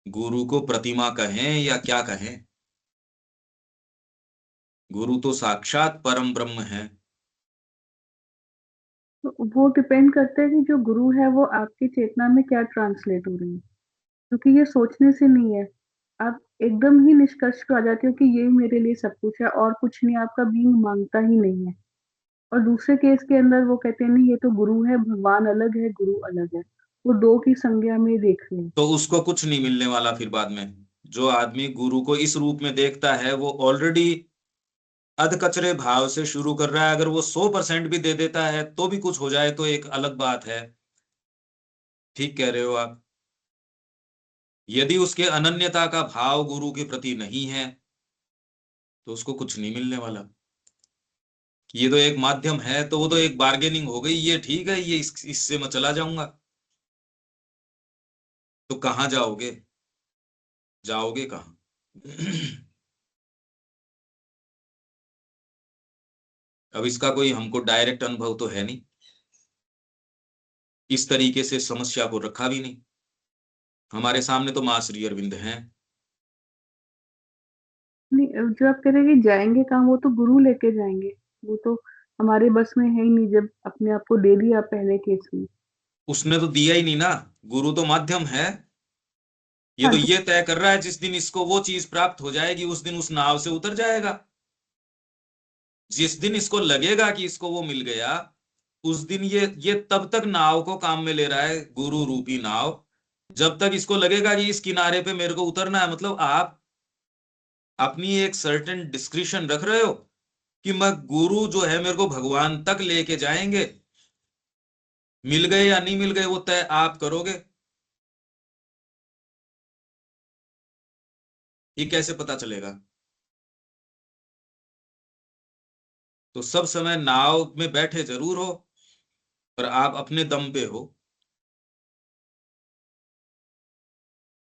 गुरु को प्रतिमा कहें या क्या कहें? गुरु तो साक्षात परम ब्रह्म है। तो वो डिपेंड करता है कि जो गुरु है वो आपकी चेतना में क्या ट्रांसलेट हो रही है, क्योंकि ये सोचने से नहीं है। आप एकदम ही निष्कर्ष पे आ जाते हो कि ये मेरे लिए सब कुछ है और कुछ नहीं, आपका बीइंग मांगता ही नहीं है। और दूसरे केस के अंदर वो कहते हैं नहीं ये तो गुरु है, भगवान अलग है, गुरु अलग है। वो दो की संज्ञा में देख रहे हैं। तो उसको कुछ नहीं मिलने वाला फिर बाद में। जो आदमी गुरु को इस रूप में देखता है, वो ऑलरेडी अधकचरे भाव से शुरू कर रहा है। अगर वो 100% भी दे देता है तो भी कुछ हो जाए तो एक अलग बात है। ठीक कह रहे हो आप। यदि उसके अनन्यता का भाव गुरु के प्रति नहीं है, तो उसको कुछ नहीं मिलने वाला। ये तो एक माध्यम है, तो वो तो एक बार्गेनिंग हो गई, ये ठीक है, ये इससे मैं चला जाऊंगा। तो कहाँ जाओगे? जाओगे कहाँ? अब इसका कोई हमको डायरेक्ट अनुभव तो है नहीं, इस तरीके से समस्या को रखा भी नहीं। हमारे सामने तो मां श्री अरविंद हैं। नहीं, जो आप कह रहे हैं कि जाएंगे कहाँ, वो तो गुरु लेके जाएंगे। वो तो हमारे बस में है ही नहीं जब अपने आप को दे दिया पहले केस में। उसने तो दिया ही नहीं ना, गुरु तो माध्यम है। ये हाँ तो तो ये तय कर रहा है जिस दिन इसको वो चीज प्राप्त हो जाएगी उस दिन उस नाव से उतर जाएगा। जिस दिन इसको लगेगा कि इसको वो मिल गया उस दिन ये तब तक नाव को काम में ले रहा है, गुरु रूपी नाव, जब तक इसको लगेगा कि इस किनारे पे मेरे को उतरना है। मतलब आप अपनी एक सर्टेन डिस्क्रिप्शन रख रहे हो कि मैं गुरु जो है मेरे को भगवान तक लेके जाएंगे, मिल गए या नहीं मिल गए वो तय आप करोगे। ये कैसे पता चलेगा? तो सब समय नाव में बैठे जरूर हो पर आप अपने दम पे हो,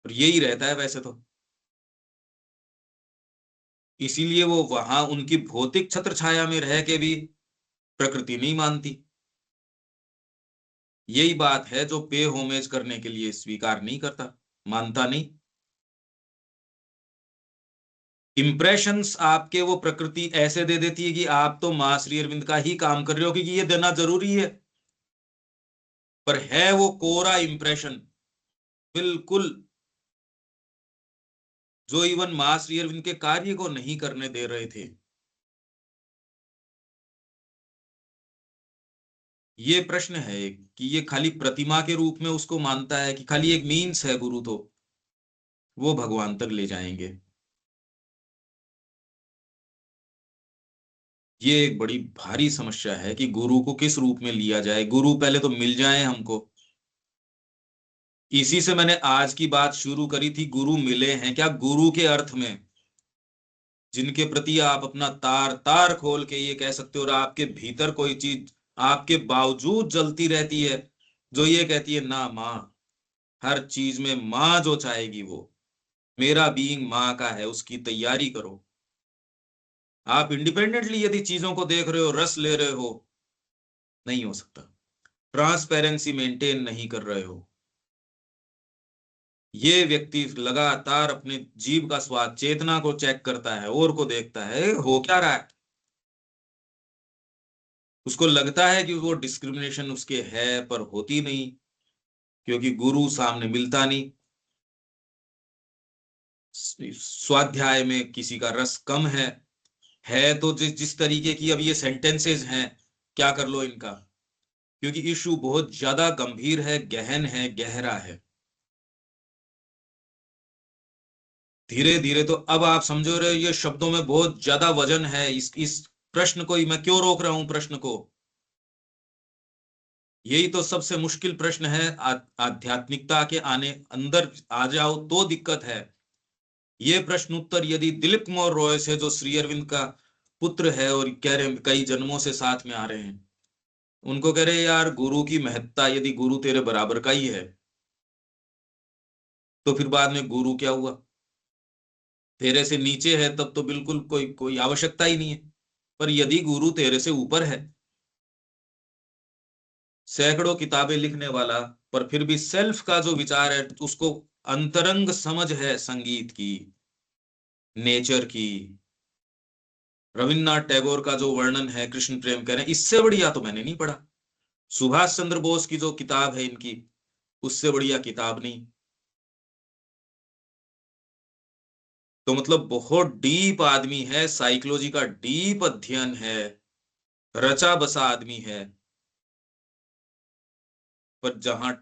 और यही रहता है वैसे तो। इसीलिए वो वहां उनकी भौतिक छत्र छाया में रह के भी प्रकृति नहीं मानती। यही बात है जो पे होमेज करने के लिए स्वीकार नहीं करता, मानता नहीं। इंप्रेशंस आपके वो प्रकृति ऐसे दे देती है कि आप तो मां श्री अरविंद का ही काम कर रहे हो क्योंकि ये देना जरूरी है, पर है वो कोरा इंप्रेशन बिल्कुल, जो इवन मां श्री अरविंद के कार्य को नहीं करने दे रहे थे। ये प्रश्न है एक कि ये खाली प्रतिमा के रूप में उसको मानता है कि खाली एक मीन्स है गुरु, तो वो भगवान तक ले जाएंगे। ये एक बड़ी भारी समस्या है कि गुरु को किस रूप में लिया जाए। गुरु पहले तो मिल जाए हमको। इसी से मैंने आज की बात शुरू करी थी, गुरु मिले हैं क्या गुरु के अर्थ में, जिनके प्रति आप अपना तार तार खोल के ये कह सकते हो और आपके भीतर कोई चीज आपके बावजूद जलती रहती है जो ये कहती है ना माँ, हर चीज में माँ जो चाहेगी वो, मेरा बीइंग माँ का है, उसकी तैयारी करो। आप इंडिपेंडेंटली यदि चीजों को देख रहे हो, रस ले रहे हो, नहीं हो सकता। ट्रांसपेरेंसी मेंटेन नहीं कर रहे हो। ये व्यक्ति लगातार अपने जीव का स्वाद, चेतना को चेक करता है और को देखता है हो क्या रहा है। उसको लगता है कि वो डिस्क्रिमिनेशन उसके है पर होती नहीं, क्योंकि गुरु सामने मिलता नहीं। स्वाध्याय में किसी का रस कम है तो जिस तरीके की अब ये सेंटेंसेस हैं, क्या कर लो इनका, क्योंकि इशू बहुत ज्यादा गंभीर है, गहन है, गहरा है। धीरे धीरे तो अब आप समझो रहे हो ये शब्दों में बहुत ज्यादा वजन है। इस प्रश्न को ही मैं क्यों रोक रहा हूं प्रश्न को। यही तो सबसे मुश्किल प्रश्न है। आध्यात्मिकता के आने अंदर आ जाओ तो दिक्कत है। ये प्रश्न उत्तर यदि दिलीप कुमार रॉय से, जो श्री अरविंद का पुत्र है और कह रहे कई जन्मों से साथ में आ रहे हैं, उनको कह रहे यार गुरु की महत्ता, यदि गुरु तेरे बराबर का ही है तो फिर बाद में गुरु क्या हुआ, तेरे से नीचे है तब तो बिल्कुल कोई कोई आवश्यकता ही नहीं है। पर यदि गुरु तेरे से ऊपर है, सैकड़ों किताबें लिखने वाला, पर फिर भी सेल्फ का जो विचार है, उसको अंतरंग समझ है संगीत की, नेचर की, रविन्द्रनाथ टैगोर का जो वर्णन है कृष्ण प्रेम कह रहे हैं, इससे बढ़िया तो मैंने नहीं पढ़ा। सुभाष चंद्र बोस की जो किताब है इनकी, उससे बढ़िया किताब नहीं। तो मतलब बहुत डीप आदमी है, साइकोलॉजी का डीप अध्ययन है, रचा बसा आदमी है। पर जहां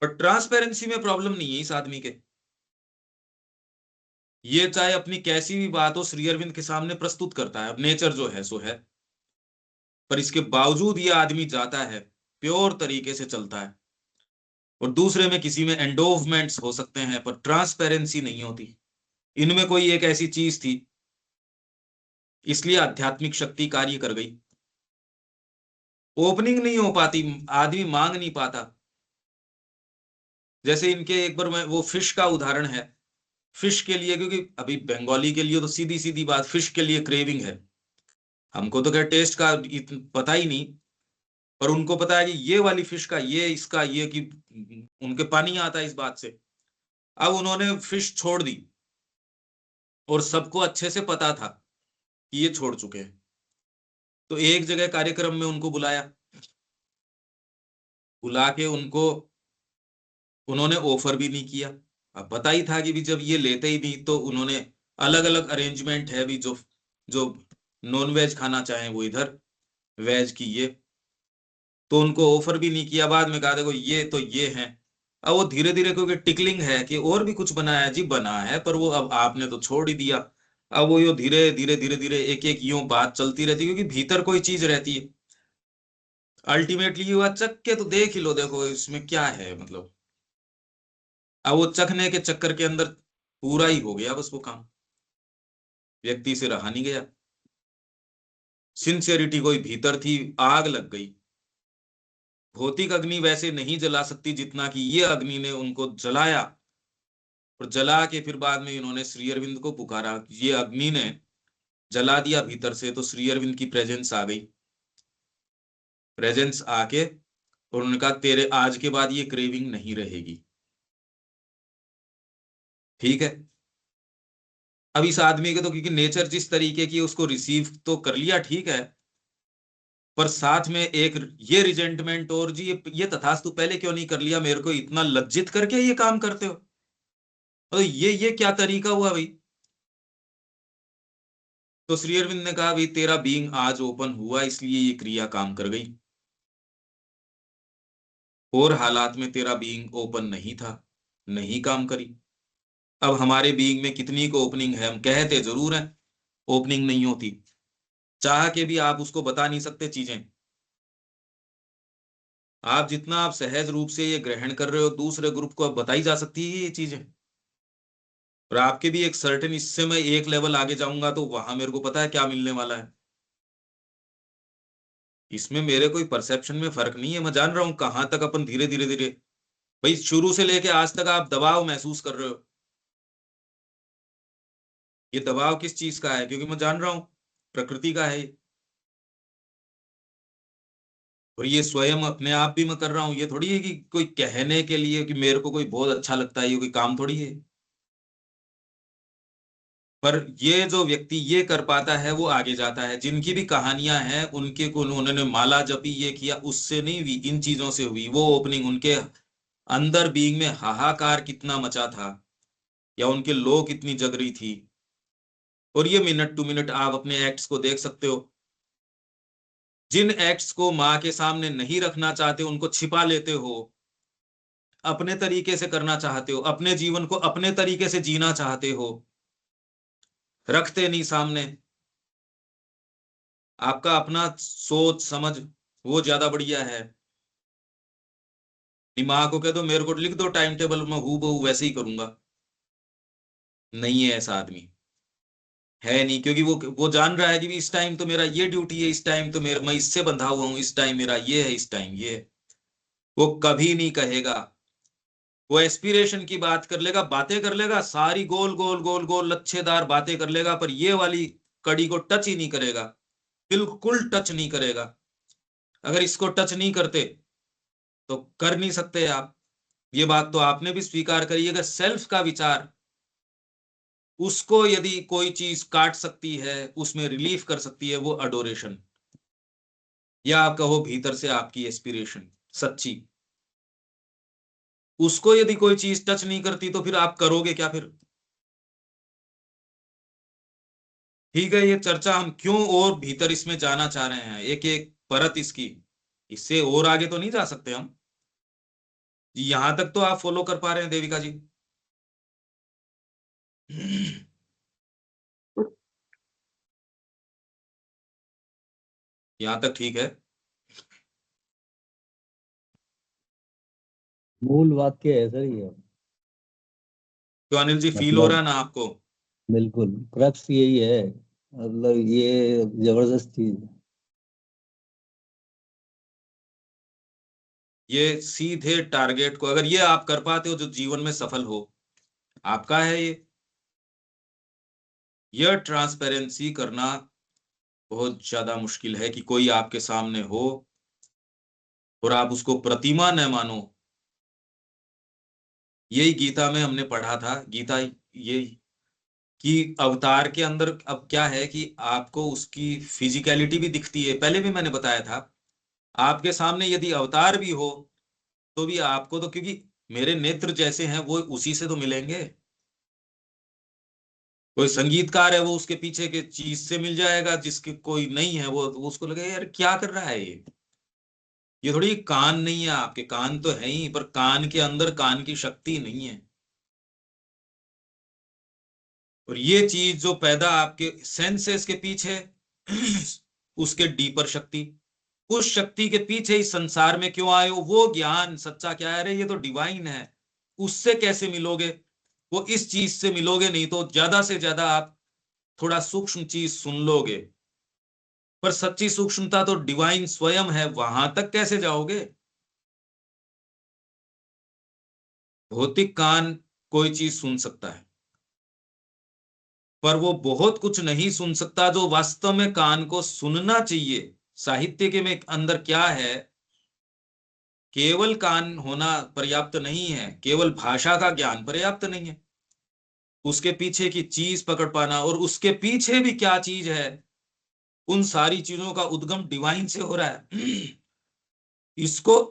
पर ट्रांसपेरेंसी में प्रॉब्लम नहीं है इस आदमी के। ये चाहे अपनी कैसी भी बात हो श्री अरविंद के सामने प्रस्तुत करता है, अब नेचर जो है सो है, पर इसके बावजूद ये आदमी जाता है, प्योर तरीके से चलता है। और दूसरे में किसी में एंडोवमेंट्स हो सकते हैं पर ट्रांसपेरेंसी नहीं होती। इनमें कोई एक ऐसी चीज थी, इसलिए आध्यात्मिक शक्ति कार्य कर गई। ओपनिंग नहीं हो पाती, आदमी मांग नहीं पाता। जैसे इनके एक बार मैं वो फिश का उदाहरण है, फिश के लिए, क्योंकि अभी बंगाली के लिए तो सीधी सीधी बात, फिश के लिए क्रेविंग है। हमको तो क्या टेस्ट का पता ही नहीं, पर उनको पता है कि ये वाली फिश का ये, इसका ये, कि उनके पानी आता है इस बात से। अब उन्होंने फिश छोड़ दी और सबको अच्छे से पता था कि ये छोड़ चुके हैं। तो एक जगह कार्यक्रम में उनको बुलाया, बुला के उन्होंने ऑफर भी नहीं किया। अब पता ही था कि भी जब ये लेते ही नहीं तो उन्होंने अलग अलग अरेंजमेंट है भी, जो जो नॉन वेज खाना चाहें वो इधर, वेज की ये, तो उनको ऑफर भी नहीं किया। बाद में कहा देखो ये तो ये है। अब वो धीरे धीरे, क्योंकि टिकलिंग है कि और भी कुछ बनाया जी, बना है पर वो अब आपने तो छोड़ ही दिया। अब वो यो धीरे धीरे धीरे धीरे एक एक यूं बात चलती रहती है, क्योंकि भीतर कोई चीज रहती है। अल्टीमेटली ये हुआ, चख के तो देख ही लो, देखो इसमें क्या है मतलब। अब वो चखने के चक्कर के अंदर पूरा ही हो गया बस वो काम, व्यक्ति से रहा नहीं गया। सिंसियरिटी कोई भीतर थी, आग लग गई। भौतिक अग्नि वैसे नहीं जला सकती जितना कि ये अग्नि ने उनको जलाया, और जला के फिर बाद में इन्होंने श्री अरविंद को पुकारा। ये अग्नि ने जला दिया भीतर से, तो श्री अरविंद की प्रेजेंस आ गई। प्रेजेंस आके और उन्होंने कहा तेरे आज के बाद ये क्रेविंग नहीं रहेगी, ठीक है। अब इस आदमी के तो, क्योंकि नेचर जिस तरीके की उसको रिसीव तो कर लिया, ठीक है, पर साथ में एक ये रिजेंटमेंट, और जी ये तथास्तु पहले क्यों नहीं कर लिया, मेरे को इतना लज्जित करके ये काम करते हो, तो ये क्या तरीका हुआ भाई। तो श्री अरविंद ने कहा भाई तेरा बीइंग आज ओपन हुआ इसलिए ये क्रिया काम कर गई, और हालात में तेरा बीइंग ओपन नहीं था, नहीं काम करी। अब हमारे बीइंग में कितनी को ओपनिंग है, हम कहते जरूर हैं, ओपनिंग नहीं होती, चाह के भी आप उसको बता नहीं सकते चीजें। आप जितना आप सहज रूप से ये ग्रहण कर रहे हो, दूसरे ग्रुप को अब बताई जा सकती है ये चीजें। और आपके भी एक सर्टेन, इससे मैं एक लेवल आगे जाऊंगा तो वहां मेरे को पता है क्या मिलने वाला है। इसमें मेरे कोई परसेप्शन में फर्क नहीं है, मैं जान रहा हूं कहां तक अपन धीरे धीरे धीरे, भाई शुरू से लेके आज तक आप दबाव महसूस कर रहे हो। ये दबाव किस चीज का है, क्योंकि मैं जान रहा हूं प्रकृति का है ये। और ये स्वयं अपने आप भी मैं कर रहा हूं, ये थोड़ी है कि कोई कहने के लिए कि मेरे को कोई बहुत अच्छा लगता है, ये कोई काम थोड़ी है। पर ये जो व्यक्ति ये कर पाता है वो आगे जाता है। जिनकी भी कहानियां हैं उनके को उन्होंने माला जपी, ये किया, उससे नहीं हुई, इन चीजों से हुई वो ओपनिंग। उनके अंदर बीइंग में हाहाकार कितना मचा था, या उनके लो कितनी जग रही थी। और ये मिनट टू मिनट आप अपने एक्ट्स को देख सकते हो। जिन एक्ट्स को माँ के सामने नहीं रखना चाहते उनको छिपा लेते हो, अपने तरीके से करना चाहते हो, अपने जीवन को अपने तरीके से जीना चाहते हो, रखते नहीं सामने। आपका अपना सोच समझ वो ज्यादा बढ़िया है। दिमाग को कह दो मेरे को लिख दो टाइम टेबल, मैं हूबहू वैसे ही करूंगा, नहीं है ऐसा आदमी, है नहीं। क्योंकि वो जान रहा है कि भी इस टाइम तो मेरा ये ड्यूटी है, इस टाइम तो मेरा मैं इससे बंधा हुआ हूं, इस टाइम मेरा ये है, इस टाइम ये है। वो कभी नहीं कहेगा, वो एस्पिरेशन की बात कर लेगा, बातें कर लेगा, सारी गोल गोल गोल गोल लच्छेदार बातें कर लेगा, पर ये वाली कड़ी को टच ही नहीं करेगा, बिल्कुल टच नहीं करेगा। अगर इसको टच नहीं करते तो कर नहीं सकते आप। ये बात तो आपने भी स्वीकार करी, अगर सेल्फ का विचार, उसको यदि कोई चीज काट सकती है, उसमें रिलीफ कर सकती है, वो अडोरेशन, या आप कहो भीतर से आपकी एस्पिरेशन सच्ची, उसको यदि कोई चीज टच नहीं करती तो फिर आप करोगे क्या फिर। ठीक है, ये चर्चा हम क्यों और भीतर इसमें जाना चाह रहे हैं, एक एक परत इसकी, इससे और आगे तो नहीं जा सकते हम। यहां तक तो आप फॉलो कर पा रहे हैं देविका जी? यहां तक ठीक है? मूल वाक्य ऐसा ही है, तो अनिल जी फील हो रहा मतलब है ना आपको? बिल्कुल क्रक्स यही है, मतलब ये जबरदस्त चीज है। ये सीधे टारगेट को अगर ये आप कर पाते हो, जो जीवन में सफल हो, आपका है ये। यह ट्रांसपेरेंसी करना बहुत ज्यादा मुश्किल है, कि कोई आपके सामने हो और आप उसको प्रतिमा न मानो। यही गीता में हमने पढ़ा था, गीता यही कि अवतार के अंदर अब क्या है कि आपको उसकी फिजिकलिटी भी दिखती है। पहले भी मैंने बताया था, आपके सामने यदि अवतार भी हो तो भी आपको तो, क्योंकि मेरे नेत्र जैसे हैं वो उसी से तो मिलेंगे। कोई संगीतकार है वो उसके पीछे के चीज से मिल जाएगा, जिसके कोई नहीं है वो उसको लगेगा यार क्या कर रहा है ये थोड़ी कान नहीं है आपके, कान तो है ही पर कान के अंदर कान की शक्ति नहीं है। और ये चीज जो पैदा आपके सेंसेस के पीछे उसके डीपर शक्ति, उस शक्ति के पीछे इस संसार में क्यों आए हो, वो ज्ञान सच्चा क्या है, अरे ये तो डिवाइन है, उससे कैसे मिलोगे, वो इस चीज से मिलोगे नहीं तो ज्यादा से ज्यादा आप थोड़ा सूक्ष्म चीज सुन लोगे, पर सच्ची सूक्ष्मता तो डिवाइन स्वयं है, वहां तक कैसे जाओगे। भौतिक कान कोई चीज सुन सकता है पर वो बहुत कुछ नहीं सुन सकता जो वास्तव में कान को सुनना चाहिए। साहित्य के में अंदर क्या है, केवल कान होना पर्याप्त नहीं है, केवल भाषा का ज्ञान पर्याप्त नहीं है, उसके पीछे की चीज पकड़ पाना, और उसके पीछे भी क्या चीज है, उन सारी चीजों का उद्गम डिवाइन से हो रहा है। इसको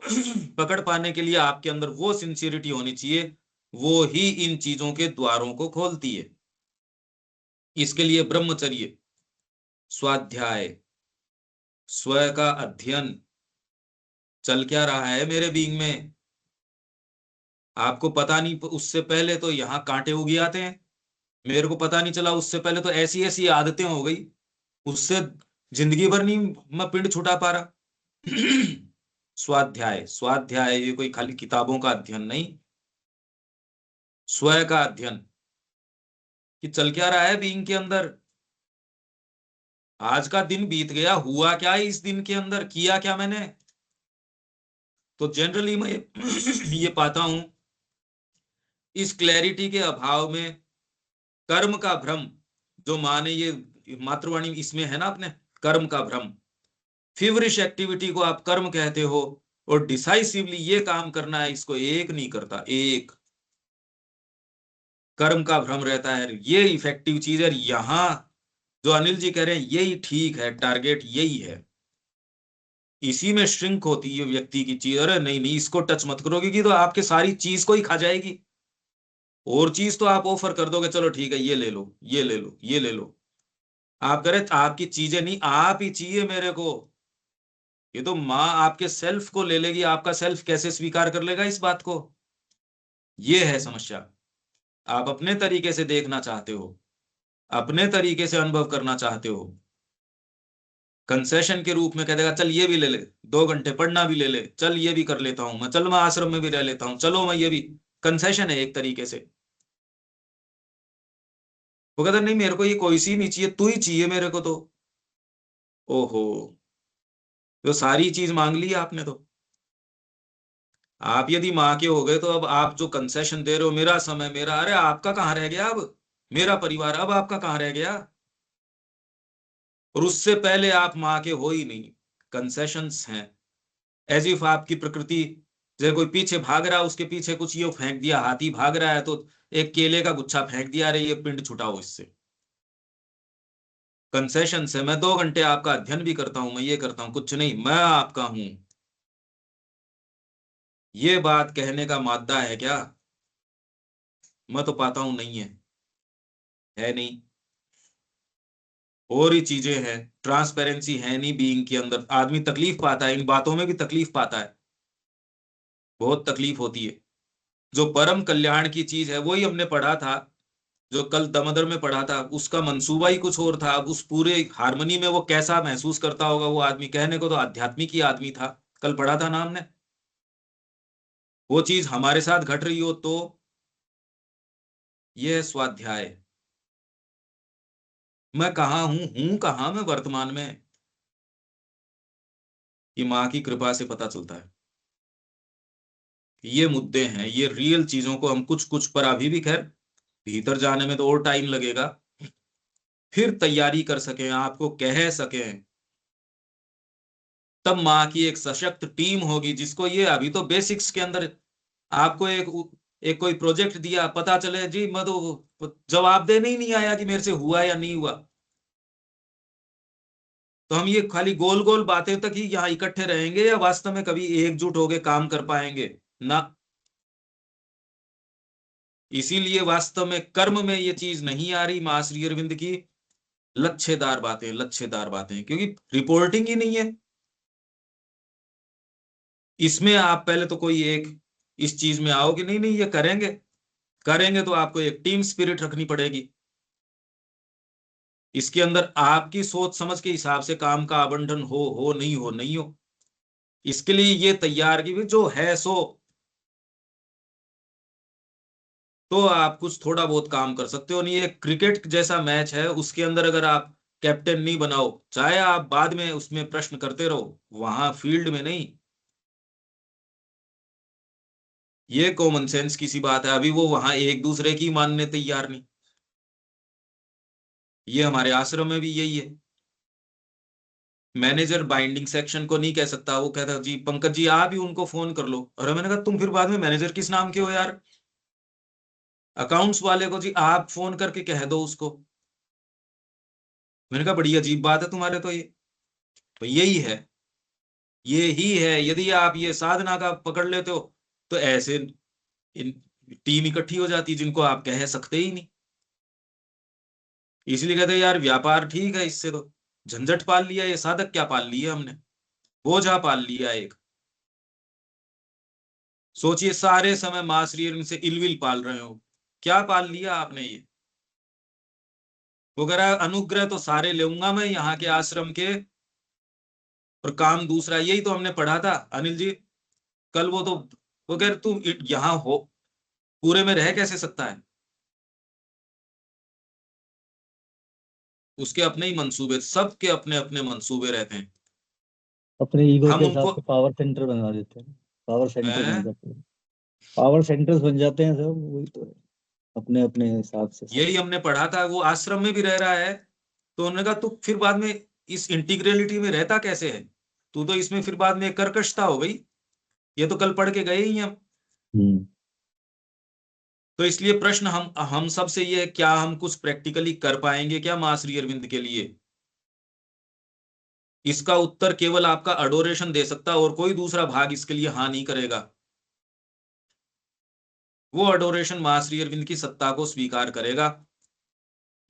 पकड़ पाने के लिए आपके अंदर वो सिंसियरिटी होनी चाहिए, वो ही इन चीजों के द्वारों को खोलती है। इसके लिए ब्रह्मचर्य, स्वाध्याय, स्व का अध्ययन, चल क्या रहा है मेरे बीइंग में, आपको पता नहीं, उससे पहले तो यहाँ कांटे उग आते हैं, मेरे को पता नहीं चला, उससे पहले तो ऐसी ऐसी आदतें हो गई, उससे जिंदगी भर नहीं मैं पिंड छुटा पा रहा। स्वाध्याय, स्वाध्याय ये कोई खाली किताबों का अध्ययन नहीं, स्व का अध्ययन कि चल क्या रहा है बीइंग के अंदर, आज का दिन बीत गया, हुआ क्या है इस दिन के अंदर, किया क्या मैंने। तो जनरली मैं ये पाता हूं, इस क्लैरिटी के अभाव में कर्म का भ्रम, जो माँ ने ये मातृवाणी इसमें है ना अपने, कर्म का भ्रम, फीवरिश एक्टिविटी को आप कर्म कहते हो, और डिसाइसिवली ये काम करना है इसको एक नहीं करता, एक कर्म का भ्रम रहता है, ये इफेक्टिव चीज है। यहां जो अनिल जी कह रहे हैं यही ठीक है, टारगेट यही है, इसी में श्रिंक होती है व्यक्ति की चीज, अरे नहीं नहीं इसको टच मत करोगे कि तो आपके सारी चीज को ही खा जाएगी, और चीज तो आप ऑफर कर दोगे, चलो ठीक है ये ले लो ये ले लो ये ले लो, आप कह रहे आपकी चीजें नहीं, आप ही चाहिए मेरे को, ये तो माँ आपके सेल्फ को ले लेगी, आपका सेल्फ कैसे स्वीकार कर लेगा इस बात को, ये है समस्या। आप अपने तरीके से देखना चाहते हो, अपने तरीके से अनुभव करना चाहते हो, कंसेशन के रूप में कह देगा चल ये भी ले ले, 2 घंटे पढ़ना भी ले ले, चल ये भी कर लेता हूं मैं, चल मैं आश्रम में भी रह लेता हूं, चलो मैं ये भी, कंसेशन है एक तरीके से। वो कहता नहीं मेरे को ये कोई सी नहीं चाहिए, तू ही चाहिए मेरे को तो, ओहो, तो सारी चीज मांग ली आपने तो। आप यदि माँ के हो गए तो अब आप जो कंसेशन दे रहे हो, मेरा समय मेरा, अरे आपका कहाँ रह गया अब, मेरा परिवार अब आपका कहाँ रह गया, और उससे पहले आप माँ के हो ही नहीं, कंसेशंस हैं, एज इफ आपकी प्रकृति, जैसे कोई पीछे भाग रहा है उसके पीछे कुछ ये फेंक दिया, हाथी भाग रहा है तो एक केले का गुच्छा फेंक दिया, अरे ये पिंड छुटाओ इससे, कंसेशन से मैं 2 घंटे आपका अध्ययन भी करता हूं, मैं ये करता हूं, कुछ नहीं मैं आपका हूं, ये बात कहने का मादा है क्या, मैं तो पाता हूं नहीं है नहीं, और ही चीजें हैं, ट्रांसपेरेंसी है नहीं बीइंग के अंदर, आदमी तकलीफ पाता है, इन बातों में भी तकलीफ पाता है, बहुत तकलीफ होती है। जो परम कल्याण की चीज है वही हमने पढ़ा था, जो कल दमोदर में पढ़ा था, उसका मंसूबा ही कुछ और था, अब उस पूरे हारमोनी में वो कैसा महसूस करता होगा वो आदमी, कहने को तो आध्यात्मिक ही आदमी था, कल पढ़ा था ना हमने, वो चीज हमारे साथ घट रही हो तो ये है स्वाध्याय। मैं कहाँ हूं कहाँ मैं वर्तमान में, कि माँ की कृपा से पता चलता है। ये मुद्दे हैं, ये रियल चीजों को हम कुछ कुछ पर अभी भी खैर भीतर जाने में तो और टाइम लगेगा, फिर तैयारी कर सकें, आपको कह सकें, तब माँ की एक सशक्त टीम होगी जिसको ये अभी तो बेसिक्स के अंदर आपको एक एक कोई प्रोजेक्ट दिया, पता चले जी मैं तो जवाब देने ही नहीं आया कि मेरे से हुआ या नहीं हुआ, तो हम ये खाली गोल गोल बातें तक ही यहाँ इकट्ठे रहेंगे या वास्तव में कभी एकजुट होके काम कर पाएंगे ना। इसीलिए वास्तव में कर्म में ये चीज नहीं आ रही मां श्री अरविंद की, लच्छेदार बातें, क्योंकि रिपोर्टिंग ही नहीं है इसमें। आप पहले तो कोई एक इस चीज में आओ कि नहीं नहीं ये करेंगे तो आपको एक टीम स्पिरिट रखनी पड़ेगी। इसके अंदर आपकी सोच समझ के हिसाब से काम का आवंटन हो नहीं हो, इसके लिए ये तैयार की जो है सो, तो आप कुछ थोड़ा बहुत काम कर सकते हो। नहीं, ये क्रिकेट जैसा मैच है, उसके अंदर अगर आप कैप्टन नहीं बनाओ, चाहे आप बाद में उसमें प्रश्न करते रहो, वहां फील्ड में नहीं। ये कॉमन सेंस की सी बात है। अभी वो वहां एक दूसरे की मानने तैयार नहीं। ये हमारे आश्रम में भी यही है। मैनेजर बाइंडिंग सेक्शन को नहीं कह सकता, वो कहता जी पंकज जी आप ही उनको फोन कर लो। और मैंने कहा तुम फिर बाद में मैनेजर किस नाम के हो यार? अकाउंट्स वाले को जी आप फोन करके कह दो उसको। मैंने कहा बड़ी अजीब बात है तुम्हारे तो ये। तो यही है, ये ही है। यदि आप ये साधना का पकड़ लेते हो तो ऐसे टीम इकट्ठी हो जाती जिनको आप कह सकते ही नहीं। इसलिए कहते हैं यार व्यापार ठीक है, इससे तो झंझट पाल लिया, ये साधक क्या पाल लिया हमने, बोझा पाल लिया एक। सोचिए सारे समय मां श्री अरविंद से इलविल पाल रहे हो, क्या पाल लिया आपने ये। वो कह रहा है अनुग्रह तो सारे लेऊंगा मैं यहाँ के आश्रम के, और काम दूसरा। यही तो हमने पढ़ा था अनिल जी कल। वो कह रहे तू यहाँ हो पूरे में रह कैसे सकता है, उसके अपने ही मंसूबे, सबके अपने अपने मंसूबे रहते हैं। अपने ईगो हम के हिसाब उनको से पावर सेंटर बना देते हैं, पावर सेंटर बन हैं, जाते हैं, पावर सेंटर्स बन जाते हैं सब। वही तो है, अपने अपने हिसाब से सब। यही हमने पढ़ा था। वो आश्रम में भी रह रहा है, तो उन्होंने कहा तू फिर बाद में इस इंटीग्रेलिटी में रहता कैसे है, तू तो इसमें फिर बाद में कर्कशता हो गई। ये तो कल पढ़ के गए ही हम। तो इसलिए प्रश्न हम सब से ये है, क्या हम कुछ प्रैक्टिकली कर पाएंगे क्या मां श्री अरविंद के लिए? इसका उत्तर केवल आपका अडोरेशन दे सकता है, और कोई दूसरा भाग इसके लिए हाँ नहीं करेगा। वो अडोरेशन मां श्री अरविंद की सत्ता को स्वीकार करेगा।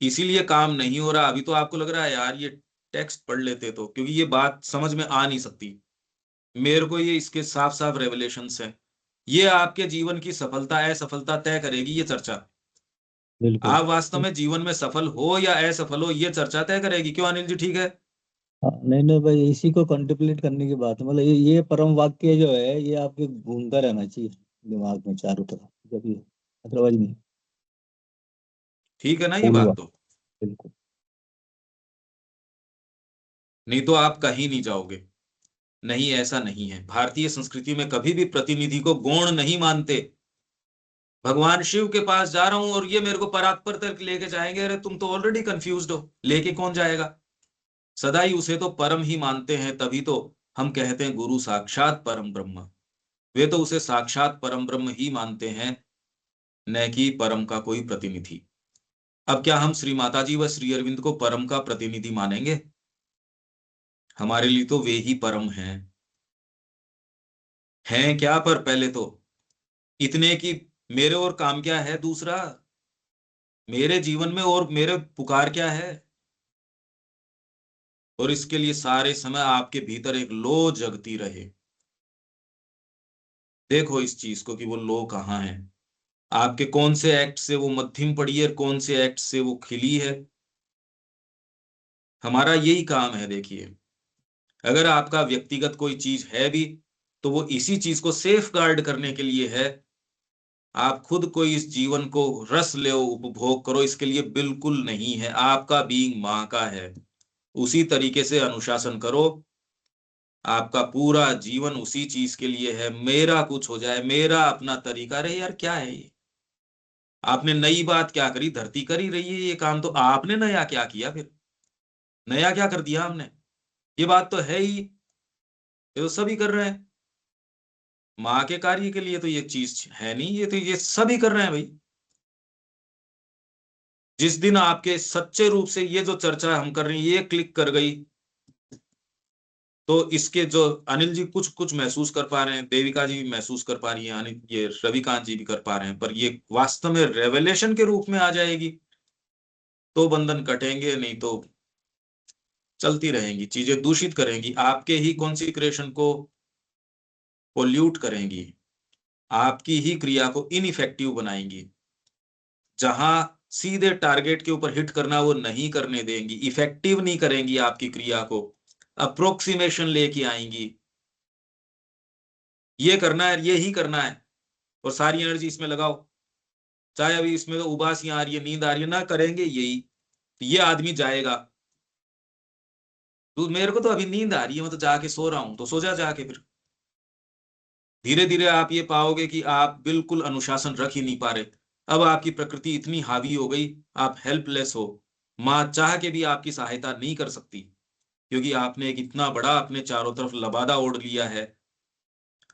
इसीलिए काम नहीं हो रहा। अभी तो आपको लग रहा है यार ये टेक्स्ट पढ़ लेते तो, क्योंकि ये बात समझ में आ नहीं सकती मेरे को। ये इसके साफ साफ रेवलेशंस है। ये आपके जीवन की सफलता असफलता तय करेगी ये चर्चा। बिल्कुल। आप वास्तव में जीवन में सफल हो या असफल हो, ये चर्चा तय करेगी। क्यों अनिल जी, ठीक है? हाँ, नहीं नहीं भाई, इसी को कंtemplate करने की बात है। मतलब ये परम वाक्य जो है, ये आपके घूमता रहना चाहिए दिमाग में चारों तरफ, जब ये, अदरवाइज नहीं। ठीक है ना ये पूर्वा, बात तो? बिल्कुल। नहीं तो आप कहीं नहीं जाओगे। नहीं, ऐसा नहीं है। भारतीय संस्कृति में कभी भी प्रतिनिधि को गौण नहीं मानते। भगवान शिव के पास जा रहा हूं और ये मेरे को परात्पर तक लेके जाएंगे, अरे तुम तो ऑलरेडी कंफ्यूज्ड हो, लेके कौन जाएगा? सदा ही उसे तो परम ही मानते हैं, तभी तो हम कहते हैं गुरु साक्षात परम ब्रह्म। वे तो उसे साक्षात परम ब्रह्म ही मानते हैं, न कि परम का कोई प्रतिनिधि। अब क्या हम श्री माता जी व श्री अरविंद को परम का प्रतिनिधि मानेंगे? हमारे लिए तो वे ही परम हैं क्या? पर पहले तो इतने की मेरे और काम क्या है दूसरा, मेरे जीवन में और मेरे पुकार क्या है। और इसके लिए सारे समय आपके भीतर एक लो जगती रहे। देखो इस चीज को कि वो लो कहाँ है, आपके कौन से एक्ट से वो मध्यम पड़ी है, कौन से एक्ट से वो खिली है। हमारा यही काम है। देखिए अगर आपका व्यक्तिगत कोई चीज है भी, तो वो इसी चीज को सेफ गार्ड करने के लिए है। आप खुद कोई इस जीवन को रस ले उपभोग करो, इसके लिए बिल्कुल नहीं है। आपका बीइंग मां का है, उसी तरीके से अनुशासन करो। आपका पूरा जीवन उसी चीज के लिए है। मेरा कुछ हो जाए, मेरा अपना तरीका रहे, यार क्या है ये? आपने नई बात क्या करी? धरती कर ही रही है ये काम, तो आपने नया क्या किया फिर? नया क्या कर दिया हमने? ये बात तो है ही, ये तो सभी कर रहे हैं। माँ के कार्य के लिए तो ये चीज है नहीं, ये तो ये सभी कर रहे हैं भाई। जिस दिन आपके सच्चे रूप से ये जो चर्चा हम कर रहे हैं ये क्लिक कर गई, तो इसके जो अनिल जी कुछ कुछ महसूस कर पा रहे हैं, देविका जी भी महसूस कर पा रही हैं, अनिल ये रविकांत जी भी कर पा रहे हैं, पर ये वास्तव में रेवलेशन के रूप में आ जाएगी तो बंधन कटेंगे, नहीं तो चलती रहेंगी, चीजें दूषित करेंगी, आपके ही कॉन्सिक्रेशन को पोल्यूट करेंगी, आपकी ही क्रिया को इनइफेक्टिव बनाएंगी। जहां सीधे टारगेट के ऊपर हिट करना वो नहीं करने देंगी, इफेक्टिव नहीं करेंगी आपकी क्रिया को, अप्रोक्सीमेशन लेके आएंगी। ये करना है, ये ही करना है, और सारी एनर्जी इसमें लगाओ, चाहे अभी इसमें तो उबासी आ रही है, नींद आ रही है, ना करेंगे यही, तो ये आदमी जाएगा। तो मेरे को तो अभी नींद आ रही है, मैं तो जाके सो रहा हूं, तो सो जा जाके। फिर धीरे धीरे आप ये पाओगे कि आप बिल्कुल अनुशासन रख ही नहीं पा रहे। अब आपकी प्रकृति इतनी हावी हो गई, आप हेल्पलेस हो, मां चाह के भी आपकी सहायता नहीं कर सकती, क्योंकि आपने एक इतना बड़ा अपने चारों तरफ लबादा ओढ़ लिया है।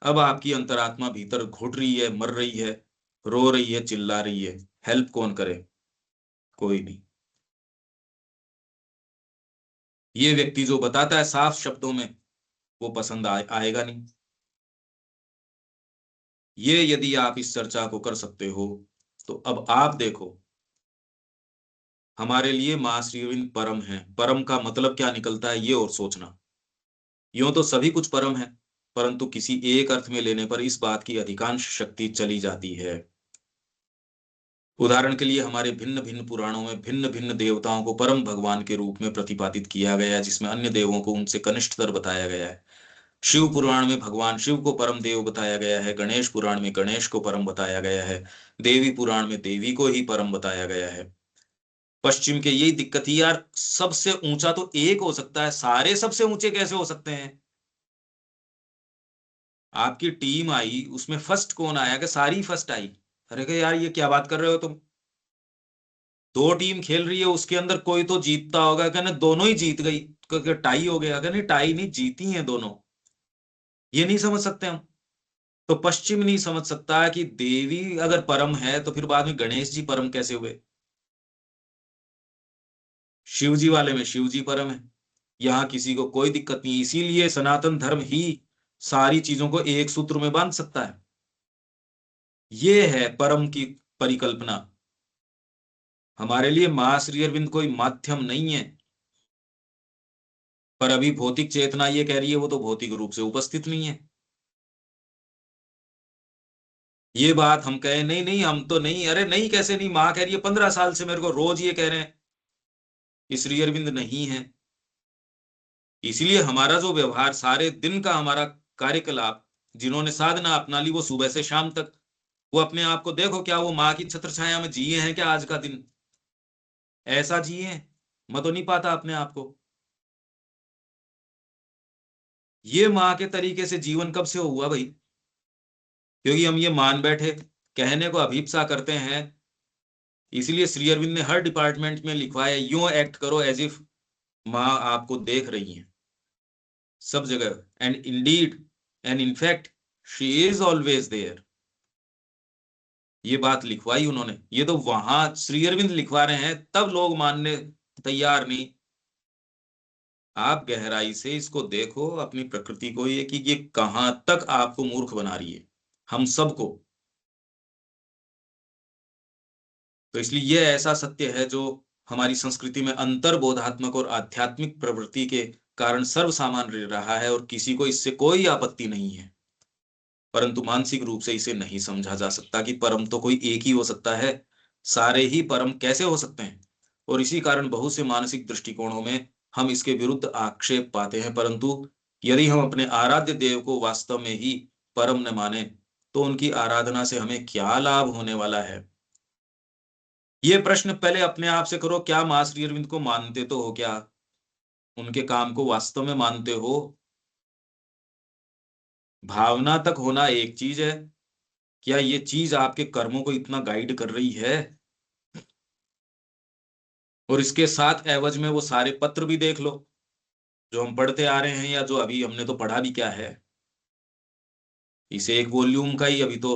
अब आपकी अंतरात्मा भीतर घुट रही है, मर रही है, रो रही है, चिल्ला रही है, हेल्प कौन करे? कोई नहीं। ये व्यक्ति जो बताता है साफ शब्दों में, वो पसंद आएगा नहीं। ये यदि आप इस चर्चा को कर सकते हो, तो अब आप देखो, हमारे लिए मां श्री अरविंद परम है। परम का मतलब क्या निकलता है ये और सोचना। यूं तो सभी कुछ परम है, परंतु किसी एक अर्थ में लेने पर इस बात की अधिकांश शक्ति चली जाती है। उदाहरण के लिए हमारे भिन्न भिन्न पुराणों में भिन्न भिन्न देवताओं को परम भगवान के रूप में प्रतिपादित किया गया है, जिसमें अन्य देवों को उनसे कनिष्ठतर बताया गया है। शिव पुराण में भगवान शिव को परम देव बताया गया है, गणेश पुराण में गणेश को परम बताया गया है, देवी पुराण में देवी को ही परम बताया गया है। पश्चिम के यही दिक्कत ही यार, सबसे ऊंचा तो एक हो सकता है, सारे सबसे ऊंचे कैसे हो सकते हैं? आपकी टीम आई, उसमें फर्स्ट कौन आया? कि सारी फर्स्ट आई? अरे कि यार ये क्या बात कर रहे हो तुम? दो टीम खेल रही है, उसके अंदर कोई तो जीतता होगा, कहना दोनों ही जीत गई, टाई हो गया, कहना टाई नहीं, जीती हैं दोनों। ये नहीं समझ सकते हम। तो पश्चिम नहीं समझ सकता कि देवी अगर परम है तो फिर बाद में गणेश जी परम कैसे हुए? शिव जी वाले में शिव जी परम है, यहां किसी को कोई दिक्कत नहीं। इसीलिए सनातन धर्म ही सारी चीजों को एक सूत्र में बांध सकता है। ये है परम की परिकल्पना। हमारे लिए मां श्री अरविंद कोई माध्यम नहीं है, पर अभी भौतिक चेतना ये कह रही है वो तो भौतिक रूप से उपस्थित नहीं है। ये बात हम कहें नहीं नहीं हम तो नहीं, अरे नहीं कैसे नहीं, मां कह रही है 15 साल से मेरे को रोज ये कह रहे हैं कि श्री अरविंद नहीं है। इसलिए हमारा जो व्यवहार, सारे दिन का हमारा कार्यकलाप, जिन्होंने साधना अपना ली वो सुबह से शाम तक, वो अपने आप को देखो, क्या वो माँ की छत्र छाया में जिए हैं क्या? आज का दिन ऐसा जिए हैं? मैं तो नहीं पाता अपने आप को। ये माँ के तरीके से जीवन कब से हुआ भाई? क्योंकि हम ये मान बैठे, कहने को अभीप्सा करते हैं। इसलिए श्री अरविंद ने हर डिपार्टमेंट में लिखवाया, यूं एक्ट करो एज इफ माँ आपको देख रही है सब जगह, and indeed and in fact she is always there. ये बात लिखवाई उन्होंने, ये तो वहां श्री अरविंद लिखवा रहे हैं, तब लोग मानने तैयार नहीं। आप गहराई से इसको देखो, अपनी प्रकृति को, ये कि ये कहां तक आपको मूर्ख बना रही है, हम सबको। तो इसलिए ये ऐसा सत्य है जो हमारी संस्कृति में अंतर्बोधात्मक और आध्यात्मिक प्रवृत्ति के कारण सर्वसामान्य रहा है, और किसी को इससे कोई आपत्ति नहीं है। परंतु मानसिक रूप से इसे नहीं समझा जा सकता कि परम तो कोई एक ही हो सकता है, सारे ही परम कैसे हो सकते हैं? और इसी कारण बहुत से मानसिक दृष्टिकोणों में हम इसके विरुद्ध आक्षेप पाते हैं। परंतु यदि हम अपने आराध्य देव को वास्तव में ही परम न माने, तो उनकी आराधना से हमें क्या लाभ होने वाला है? ये प्रश्न पहले अपने आप से करो। क्या मां श्री अरविंद को मानते तो हो? क्या उनके काम को वास्तव में मानते हो? भावना तक होना एक चीज है, क्या ये चीज आपके कर्मों को इतना गाइड कर रही है? और इसके साथ एवज में वो सारे पत्र भी देख लो जो हम पढ़ते आ रहे हैं, या जो अभी हमने तो पढ़ा भी क्या है। इसे एक वॉल्यूम का ही अभी तो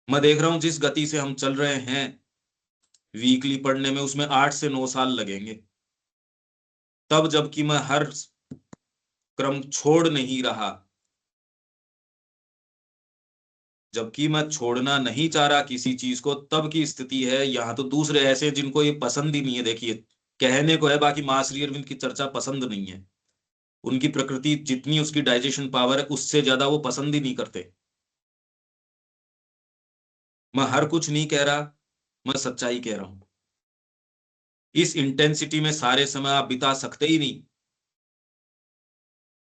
मैं देख रहा हूं जिस गति से हम चल रहे हैं वीकली पढ़ने में, उसमें 8 से 9 साल लगेंगे। तब जबकि मैं हर क्रम छोड़ नहीं रहा, जबकि मैं छोड़ना नहीं चाह रहा किसी चीज को, तब की स्थिति है। यहाँ तो दूसरे ऐसे जिनको ये पसंद ही नहीं है। देखिए, कहने को है, बाकी मां श्री अरविंद की चर्चा पसंद नहीं है। उनकी प्रकृति जितनी उसकी डाइजेशन पावर है उससे ज्यादा वो पसंद ही नहीं करते। मैं हर कुछ नहीं कह रहा, मैं सच्चाई कह रहा हूं। इस इंटेंसिटी में सारे समय आप बिता सकते ही नहीं।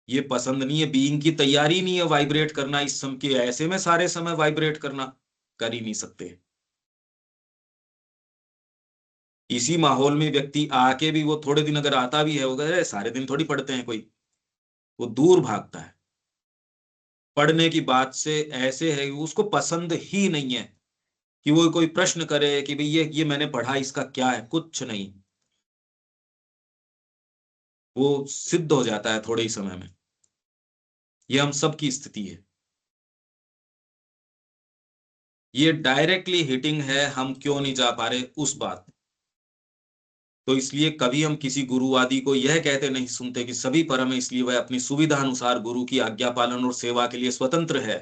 ये पसंद नहीं है, बीइंग की तैयारी नहीं है वाइब्रेट करना इस समय के ऐसे में सारे समय वाइब्रेट करना कर ही नहीं सकते। इसी माहौल में व्यक्ति आके भी वो थोड़े दिन अगर आता भी है, वो कहे सारे दिन थोड़ी पढ़ते हैं कोई, वो दूर भागता है पढ़ने की बात से। ऐसे है उसको पसंद ही नहीं है कि वो कोई प्रश्न करे कि भाई ये मैंने पढ़ा, इसका क्या है, कुछ नहीं। वो सिद्ध हो जाता है थोड़े ही समय में। ये हम सब की स्थिति है। ये डायरेक्टली हिटिंग है, हम क्यों नहीं जा पा रहे उस बात। तो इसलिए कभी हम किसी गुरु आदि को यह कहते नहीं सुनते कि सभी परम है, इसलिए वह अपनी सुविधा अनुसार गुरु की आज्ञा पालन और सेवा के लिए स्वतंत्र है,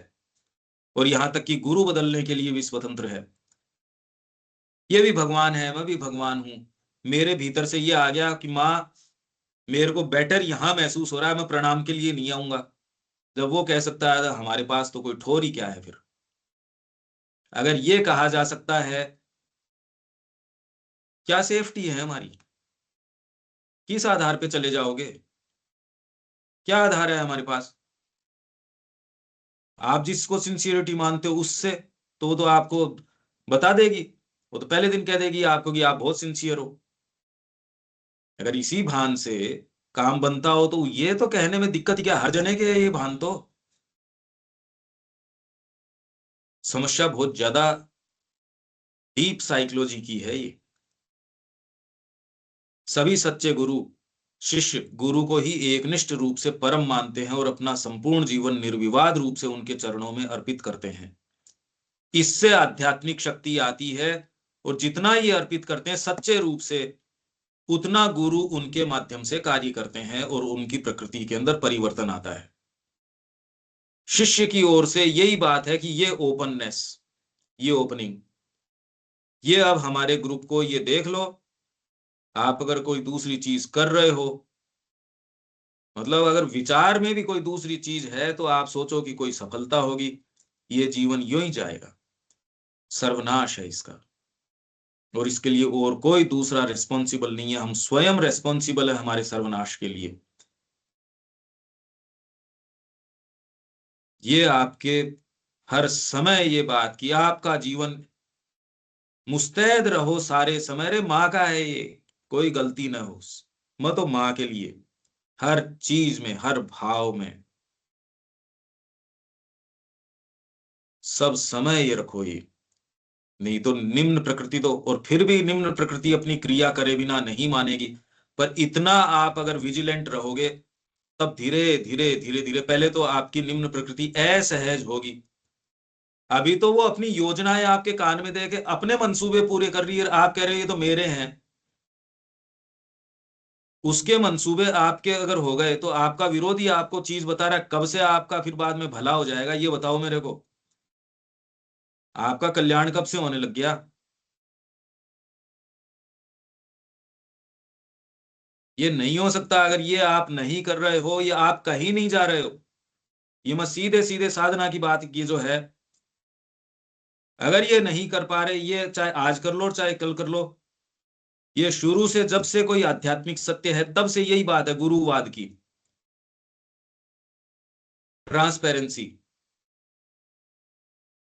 और यहां तक कि गुरु बदलने के लिए भी स्वतंत्र है। ये भी भगवान है, मैं भी भगवान हूं। मेरे भीतर से ये आ गया कि माँ मेरे को बेटर यहां महसूस हो रहा है, मैं प्रणाम के लिए नहीं आऊंगा। जब वो कह सकता है हमारे पास तो कोई ठोर ही क्या है फिर। अगर ये कहा जा सकता है, क्या सेफ्टी है हमारी? किस आधार पे चले जाओगे? क्या आधार है हमारे पास? आप जिसको सिंसियरिटी मानते हो उससे, तो वो तो आपको बता देगी, वो तो पहले दिन कह देगी आपको कि आप बहुत सिंसियर हो। अगर इसी भान से काम बनता हो तो ये तो कहने में दिक्कत क्या, हर जने के ये भान तो। समस्या बहुत ज्यादा डीप साइकोलॉजी की है ये। सभी सच्चे गुरु शिष्य गुरु को ही एकनिष्ठ रूप से परम मानते हैं और अपना संपूर्ण जीवन निर्विवाद रूप से उनके चरणों में अर्पित करते हैं। इससे आध्यात्मिक शक्ति आती है, और जितना ये अर्पित करते हैं सच्चे रूप से, उतना गुरु उनके माध्यम से कार्य करते हैं और उनकी प्रकृति के अंदर परिवर्तन आता है। शिष्य की ओर से यही बात है कि ये ओपननेस, ये ओपनिंग, ये अब हमारे ग्रुप को ये देख लो। आप अगर कोई दूसरी चीज कर रहे हो, मतलब अगर विचार में भी कोई दूसरी चीज है, तो आप सोचो कि कोई सफलता होगी। ये जीवन यूं ही जाएगा, सर्वनाश है इसका। और इसके लिए और कोई दूसरा रिस्पॉन्सिबल नहीं है, हम स्वयं रिस्पॉन्सिबल है हमारे सर्वनाश के लिए। ये आपके हर समय ये बात कि आपका जीवन मुस्तैद रहो सारे समय। रे माँ का है ये, कोई गलती ना हो। मैं तो माँ के लिए हर चीज में, हर भाव में, सब समय ये रखो ये। नहीं तो निम्न प्रकृति तो, और फिर भी निम्न प्रकृति अपनी क्रिया करे बिना नहीं मानेगी। पर इतना आप अगर विजिलेंट रहोगे, तब धीरे धीरे धीरे धीरे पहले तो आपकी निम्न प्रकृति असहज होगी। अभी तो वो अपनी योजनाएं आपके कान में दे के अपने मंसूबे पूरे कर रही है, आप कह रहे हैं ये तो मेरे हैं। उसके मंसूबे आपके अगर हो गए तो आपका विरोधी आपको चीज बता रहा है, कब से आपका फिर बाद में भला हो जाएगा ये बताओ मेरे को। आपका कल्याण कब से होने लग गया? ये नहीं हो सकता अगर ये आप नहीं कर रहे हो, ये आप कहीं नहीं जा रहे हो। ये मैं सीधे सीधे साधना की बात की जो है, अगर ये नहीं कर पा रहे, ये चाहे आज कर लो और चाहे कल कर लो, ये शुरू से जब से कोई आध्यात्मिक सत्य है तब से यही बात है गुरुवाद की, ट्रांसपेरेंसी।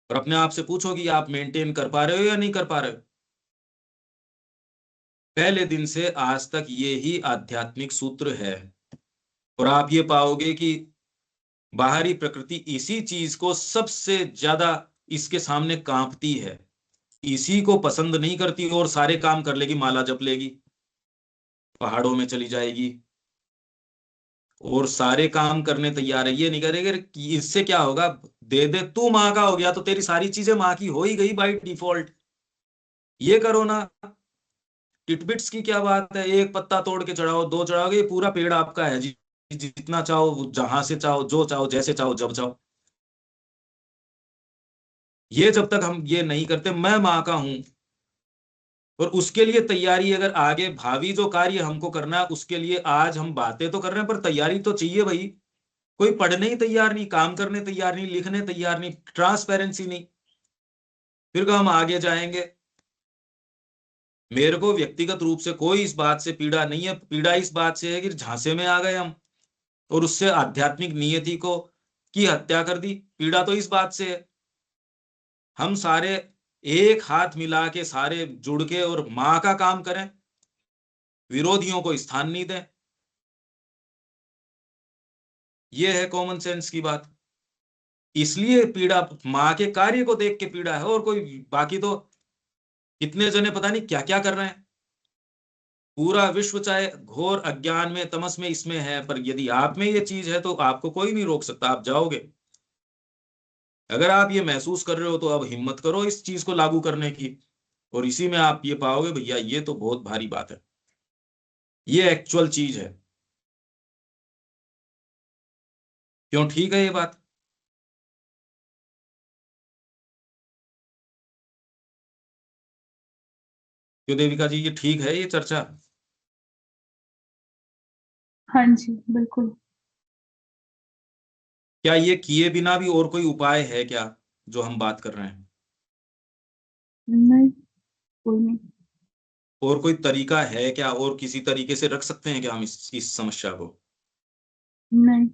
और अपने आप से पूछो कि आप मेंटेन कर पा रहे हो या नहीं कर पा रहे हो। पहले दिन से आज तक ये ही आध्यात्मिक सूत्र है। और आप ये पाओगे कि बाहरी प्रकृति इसी चीज को सबसे ज्यादा इसके सामने कांपती है, इसी को पसंद नहीं करती, और सारे काम कर लेगी, माला जप लेगी, पहाड़ों में चली जाएगी, और सारे काम करने तैयार है। ये नहीं करेंगे कि इससे क्या होगा, दे दे, तू माँ का हो गया तो तेरी सारी चीजें माँ की हो ही गई बाई डिफॉल्ट। ये करो ना। टिटबिट्स की क्या बात है, एक पत्ता तोड़ के चढ़ाओ, दो चढ़ाओगे, ये पूरा पेड़ आपका है जी। जितना चाहो, जहां से चाहो, जो चाहो, जैसे चाहो, जब चाहो। ये जब तक हम ये नहीं करते, मैं माँ का हूं, और उसके लिए तैयारी, अगर आगे भावी जो कार्य हमको करना है उसके लिए आज हम बातें तो कर रहे हैं, पर तैयारी तो चाहिए भाई। कोई पढ़ने ही तैयार नहीं, काम करने तैयार नहीं, लिखने तैयार नहीं, ट्रांसपेरेंसी नहीं, फिर हम आगे जाएंगे। मेरे को व्यक्तिगत रूप से कोई इस बात से पीड़ा नहीं है। पीड़ा इस बात से है कि झांसे में आ गए हम और उससे आध्यात्मिक नियति को की हत्या कर दी। पीड़ा तो इस बात से है। हम सारे एक हाथ मिला के सारे जुड़ के और माँ का काम करें, विरोधियों को स्थान नहीं दें। यह है कॉमन सेंस की बात। इसलिए पीड़ा माँ के कार्य को देख के पीड़ा है, और कोई बाकी तो कितने जने पता नहीं क्या क्या कर रहे हैं। पूरा विश्व चाहे घोर अज्ञान में, तमस में, इसमें है, पर यदि आप में ये चीज है तो आपको कोई नहीं रोक सकता, आप जाओगे। अगर आप ये महसूस कर रहे हो तो अब हिम्मत करो इस चीज को लागू करने की, और इसी में आप ये पाओगे भैया ये तो बहुत भारी बात है, ये एक्चुअल चीज है। क्यों ठीक है ये बात? क्यों देविका जी, ये ठीक है ये चर्चा? हाँ जी, बिल्कुल। क्या ये किए बिना भी और कोई उपाय है क्या जो हम बात कर रहे हैं? नहीं, कोई नहीं। और कोई तरीका है क्या, और किसी तरीके से रख सकते हैं क्या हम इस समस्या को? नहीं।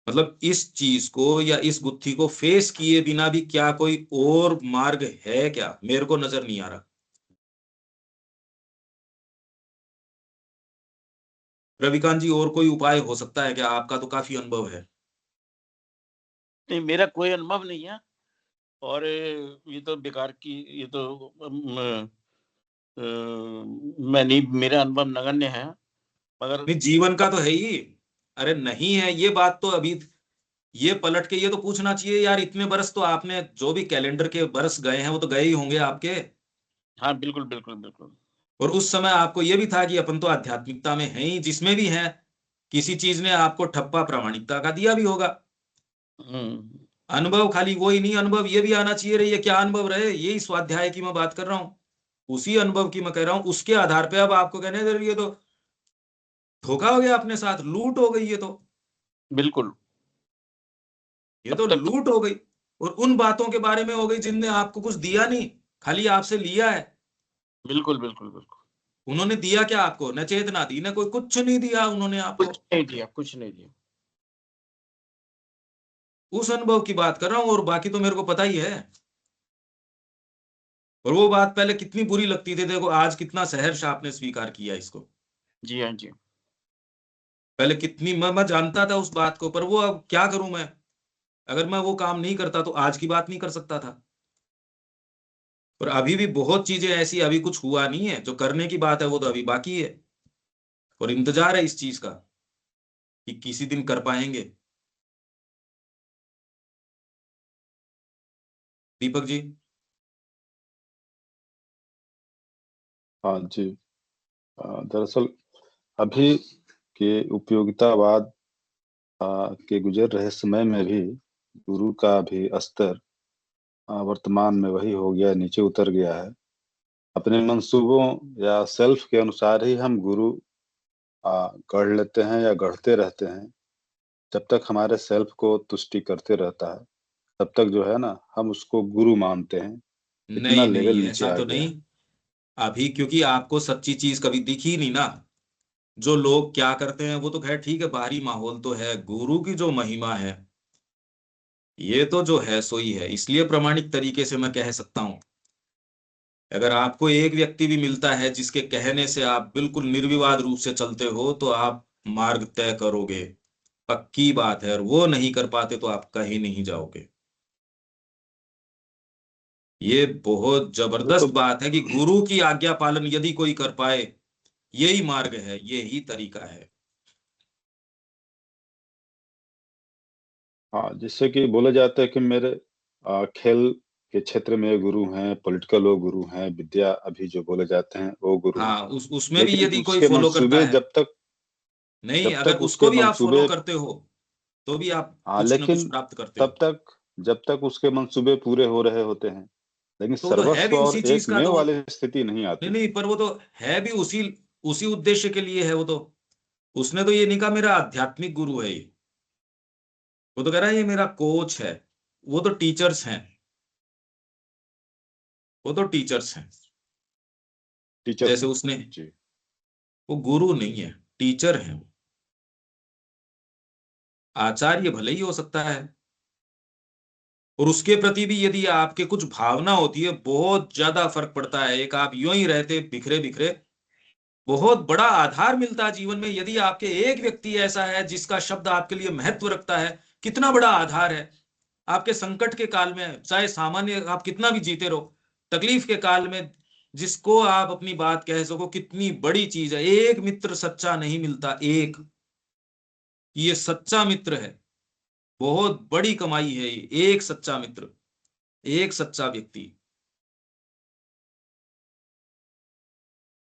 मतलब इस चीज को या इस गुत्थी को फेस किए बिना भी क्या कोई और मार्ग है क्या? मेरे को नजर नहीं आ रहा। रविकांत जी, और कोई उपाय हो सकता है क्या? आपका तो काफी अनुभव है। नहीं, मेरा कोई अनुभव नहीं है, और ये तो बेकार की, ये तो मैं नहीं, मेरा अनुभव नगण्य है, मगर नहीं, जीवन का तो है ही। अरे नहीं है ये बात तो अभी, ये पलट के ये तो पूछना चाहिए यार, इतने बरस तो आपने, जो भी कैलेंडर के बरस गए हैं वो तो गए ही होंगे आपके। हाँ, बिल्कुल बिल्कुल बिल्कुल। और उस समय आपको ये भी था कि अपन तो आध्यात्मिकता में हैं ही, जिसमें भी हैं, किसी चीज ने आपको ठप्पा प्रामाणिकता का दिया भी होगा। अनुभव खाली वो ही नहीं, अनुभव ये भी आना चाहिए रही है, क्या अनुभव रहे, यही स्वाध्याय की मैं बात कर रहा हूँ, उसी अनुभव की मैं कह रहा हूँ। उसके आधार पे अब आपको कहने दे रही है तो धोखा हो गया अपने साथ, लूट हो गई ये तो। बिल्कुल। ये तब तो तक लूट हो गई, और उन बातों के बारे में हो गई जिनने आपको कुछ दिया नहीं, खाली आपसे लिया है। बिल्कुल बिल्कुल बिल्कुल। उन्होंने दिया क्या आपको? न चेतना दी, न कोई, कुछ नहीं दिया उन्होंने आपको। कुछ नहीं दिया, कुछ नहीं दिया। उस अनुभव की बात कर रहा हूं, और बाकी तो मेरे को पता ही है। और वो बात पहले कितनी बुरी लगती थी, देखो आज कितना सहर्ष आपने स्वीकार किया इसको। जी हाँ जी। पहले कितनी, मैं जानता था उस बात को, पर वो अब क्या करूं मैं? अगर मैं वो काम नहीं करता तो आज की बात नहीं कर सकता था। और अभी भी बहुत चीजें ऐसी, अभी कुछ हुआ नहीं है, जो करने की बात है वो तो अभी बाकी है, और इंतजार है इस चीज का कि किसी दिन कर पाएंगे। दीपक जी। हाँ जी। दरअसल अभी के उपयोगितावाद के गुजर रहे समय में भी गुरु का भी स्तर वर्तमान में वही हो गया, नीचे उतर गया है। अपने मंसूबों या सेल्फ के अनुसार ही हम गुरु गढ़ लेते हैं या गढ़ते रहते हैं। जब तक हमारे सेल्फ को तुष्टि करते रहता है तब तक जो है ना, हम उसको गुरु मानते हैं। इतना नहीं लेवल नहीं, नीचे ऐसा आ तो गया नहीं। है। अभी क्योंकि आपको सच्ची चीज कभी दिखी नहीं ना, जो लोग क्या करते हैं वो तो खैर ठीक है, बाहरी माहौल तो है, गुरु की जो महिमा है ये तो जो है सो ही है। इसलिए प्रामाणिक तरीके से मैं कह सकता हूं, अगर आपको एक व्यक्ति भी मिलता है जिसके कहने से आप बिल्कुल निर्विवाद रूप से चलते हो तो आप मार्ग तय करोगे, पक्की बात है। और वो नहीं कर पाते तो आप कहीं नहीं जाओगे। ये बहुत वो तो जबरदस्त बात है कि गुरु की आज्ञा पालन यदि कोई कर पाए यही मार्ग है, यही तरीका है। हाँ, जिससे कि बोला जाता है कि मेरे खेल के क्षेत्र में गुरु हैं, पॉलिटिकल वो गुरु हैं, विद्या अभी जो बोले जाते हैं वो गुरु हैं। हाँ, उसमें भी लेकिन यदि कोई उसके फॉलो करता मंसूबे है, नहीं, जब अगर तक उसको उसके भी आप फॉलो मंसूबे करते हो तो भी आप हाँ, कुछ ना कुछ लेकिन प्राप्त करते तब हो। तक जब तक उसके मंसूबे पूरे हो रहे होते हैं, लेकिन तो वो तो है सर्वस्व भी और उसी चीज का, एकमेव तो वाली स्थिति नहीं नहीं आती। नहीं, पर वो तो है भी उसी उसी उद्देश्य के लिए है। वो तो उसने तो ये नहीं कहा मेरा आध्यात्मिक गुरु है ये, वो तो कह रहा है ये मेरा कोच है। वो तो टीचर्स हैं, वो तो टीचर्स हैं। टीचर्स जैसे हैं। उसने, जी। वो गुरु नहीं है, टीचर है। आचार्य भले ही हो सकता है, और उसके प्रति भी यदि आपके कुछ भावना होती है, बहुत ज्यादा फर्क पड़ता है। एक आप यूं ही रहते बिखरे बिखरे, बहुत बड़ा आधार मिलता है जीवन में। यदि आपके एक व्यक्ति ऐसा है जिसका शब्द आपके लिए महत्व रखता है, कितना बड़ा आधार है आपके संकट के काल में। चाहे सामान्य आप कितना भी जीते रहो, तकलीफ के काल में जिसको आप अपनी बात कह सको, कितनी बड़ी चीज है। एक मित्र सच्चा नहीं मिलता, एक, ये सच्चा मित्र है। बहुत बड़ी कमाई है ये, एक सच्चा मित्र, एक सच्चा व्यक्ति।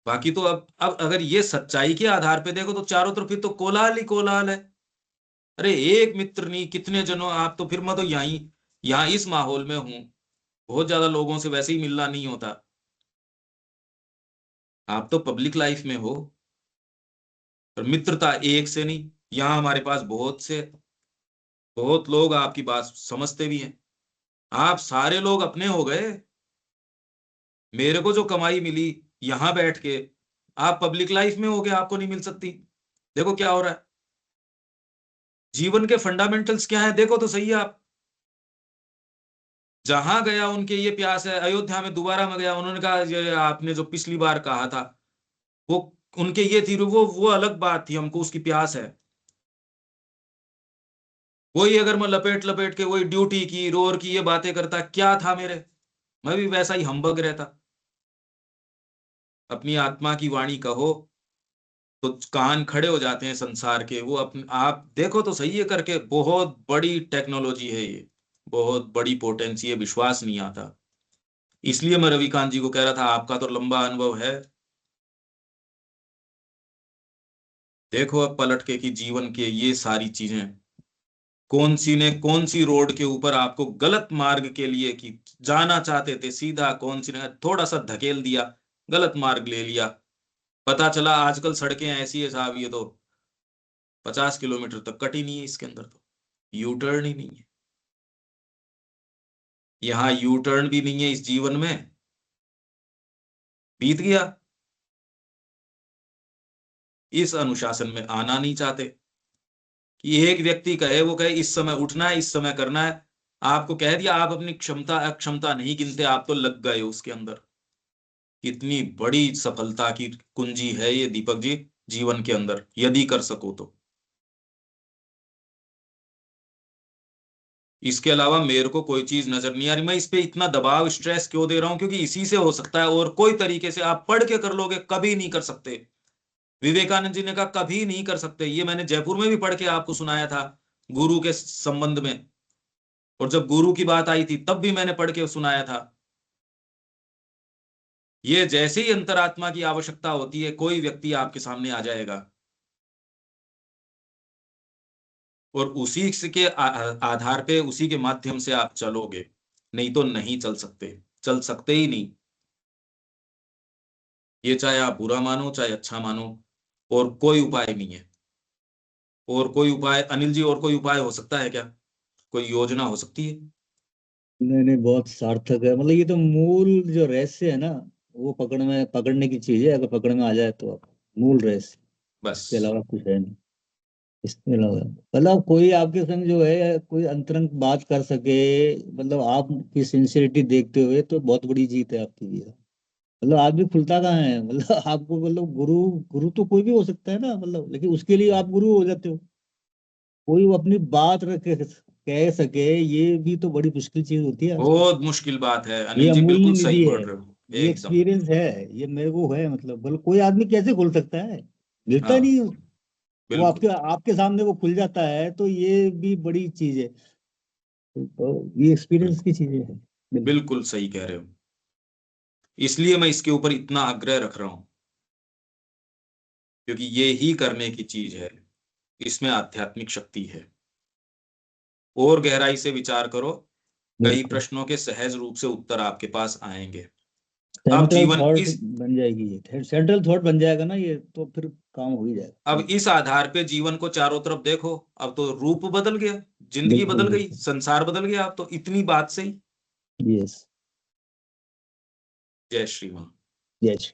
बाकी तो अब अगर ये सच्चाई के आधार पे देखो तो चारों तरफ फिर तो कोलाहल ही कोलाहल है। अरे एक मित्र नहीं, कितने जनों आप तो। फिर मैं तो यहाँ इस माहौल में हूं, बहुत ज्यादा लोगों से वैसे ही मिलना नहीं होता। आप तो पब्लिक लाइफ में हो, पर मित्रता एक से नहीं। यहाँ हमारे पास बहुत से, बहुत लोग आपकी बात समझते भी हैं। आप सारे लोग अपने हो गए। मेरे को जो कमाई मिली यहाँ बैठ के, आप पब्लिक लाइफ में हो गए, आपको नहीं मिल सकती। देखो क्या हो रहा है, जीवन के फंडामेंटल्स क्या है, देखो तो सही है आप। जहां गया उनके ये प्यास है। अयोध्या में दोबारा में गया, उन्होंने कहा ये आपने जो पिछली बार कहा था, वो उनके ये थी, वो अलग बात थी, हमको उसकी प्यास है। वही अगर मैं लपेट लपेट के वही ड्यूटी की रोर की ये बातें करता, क्या था मेरे, मैं भी वैसा ही हम्बग रहता। अपनी आत्मा की वाणी कहो तो कान खड़े हो जाते हैं संसार के। वो अपने आप देखो तो सही है करके, बहुत बड़ी टेक्नोलॉजी है ये, बहुत बड़ी पोटेंसी है, विश्वास नहीं आता। इसलिए मैं रविकांत जी को कह रहा था, आपका तो लंबा अनुभव है। देखो अब पलट के कि जीवन के ये सारी चीजें, कौन सी ने कौन सी रोड के ऊपर आपको गलत मार्ग के लिए कि जाना चाहते थे सीधा, कौन सी ने थोड़ा सा धकेल दिया, गलत मार्ग ले लिया। पता चला आजकल सड़कें ऐसी है साहब, ये तो 50 किलोमीटर तक कट ही नहीं है, इसके अंदर तो यू टर्न ही नहीं है। यहाँ यू टर्न भी नहीं है इस जीवन में, बीत गया। इस अनुशासन में आना नहीं चाहते कि एक व्यक्ति कहे, वो कहे इस समय उठना है, इस समय करना है। आपको कह दिया, आप अपनी क्षमता अक्षमता नहीं गिनते, आप तो लग गए उसके अंदर। कितनी बड़ी सफलता की कुंजी है ये दीपक जी, जीवन के अंदर यदि कर सको तो। इसके अलावा मेरे को कोई चीज नजर नहीं आ रही। मैं इस पे इतना दबाव स्ट्रेस क्यों दे रहा हूं, क्योंकि इसी से हो सकता है। और कोई तरीके से आप पढ़ के कर लोगे, कभी नहीं कर सकते। विवेकानंद जी ने कहा कभी नहीं कर सकते। ये मैंने जयपुर में भी पढ़ के आपको सुनाया था, गुरु के संबंध में। और जब गुरु की बात आई थी तब भी मैंने पढ़ के सुनाया था। ये जैसे ही अंतरात्मा की आवश्यकता होती है, कोई व्यक्ति आपके सामने आ जाएगा, और उसी के आधार पे, उसी के माध्यम से आप चलोगे। नहीं तो नहीं चल सकते, चल सकते ही नहीं। ये चाहे आप बुरा मानो चाहे अच्छा मानो, और कोई उपाय नहीं है। और कोई उपाय अनिल जी, और कोई उपाय हो सकता है क्या? कोई योजना हो सकती है? नहीं नहीं, बहुत सार्थक है। मतलब ये तो मूल जो रहस्य है ना, वो पकड़ने की चीज है। अगर पकड़ में आ जाए तो आप, मूल रहस्य, बस। इसके अलावा कुछ है नहीं। इसके अलावा मतलब कोई आपके संग जो है कोई अंतरंग बात कर सके, मतलब आपकी सिंसियरिटी देखते हुए, तो बहुत बड़ी जीत है आपकी ये। मतलब आदमी खुलता कहाँ है, मतलब आपको, मतलब गुरु, गुरु तो कोई भी हो सकता है ना, मतलब लेकिन उसके लिए आप गुरु हो जाते हो। कोई वो अपनी बात रख के कह सके, ये भी तो बड़ी मुश्किल चीज होती है आजकल। बहुत मुश्किल बात है ये अनिल जी, अमूल्य बिल्कुल सही निधि बोल है। रहे हो। ये एकदम एक्सपीरियंस है, ये मेरे को है, मतलब बोलो कोई आदमी कैसे खुल सकता है, मिलता हाँ नहीं है। वो बिल्कुल आपके आपके सामने वो खुल जाता है, तो ये भी बड़ी चीज है। तो ये एक्सपीरियंस बिल्कुल की चीजें हैं। बिल्कुल। बिल्कुल सही कह रहे हो। इसलिए मैं इसके ऊपर इतना आग्रह रख रहा हूं, क्योंकि ये ही करने की चीज है, इसमें आध्यात्मिक शक्ति है। और गहराई से विचार करो, कई बिल्कुल प्रश्नों के सहज रूप से उत्तर आपके पास आएंगे। अब सेंट्रल जीवन थॉट इस बन जाएगी, ये सेंट्रल थॉट बन जाएगा ना ये, तो फिर काम हो ही अब जाएगा। इस आधार पे जीवन को चारों तरफ देखो, अब तो रूप बदल गया, जिंदगी बिल्कुल बदल गई, बिल्कुल। संसार बदल गया। अब तो इतनी बात सही। यस। जय श्री राम। यस।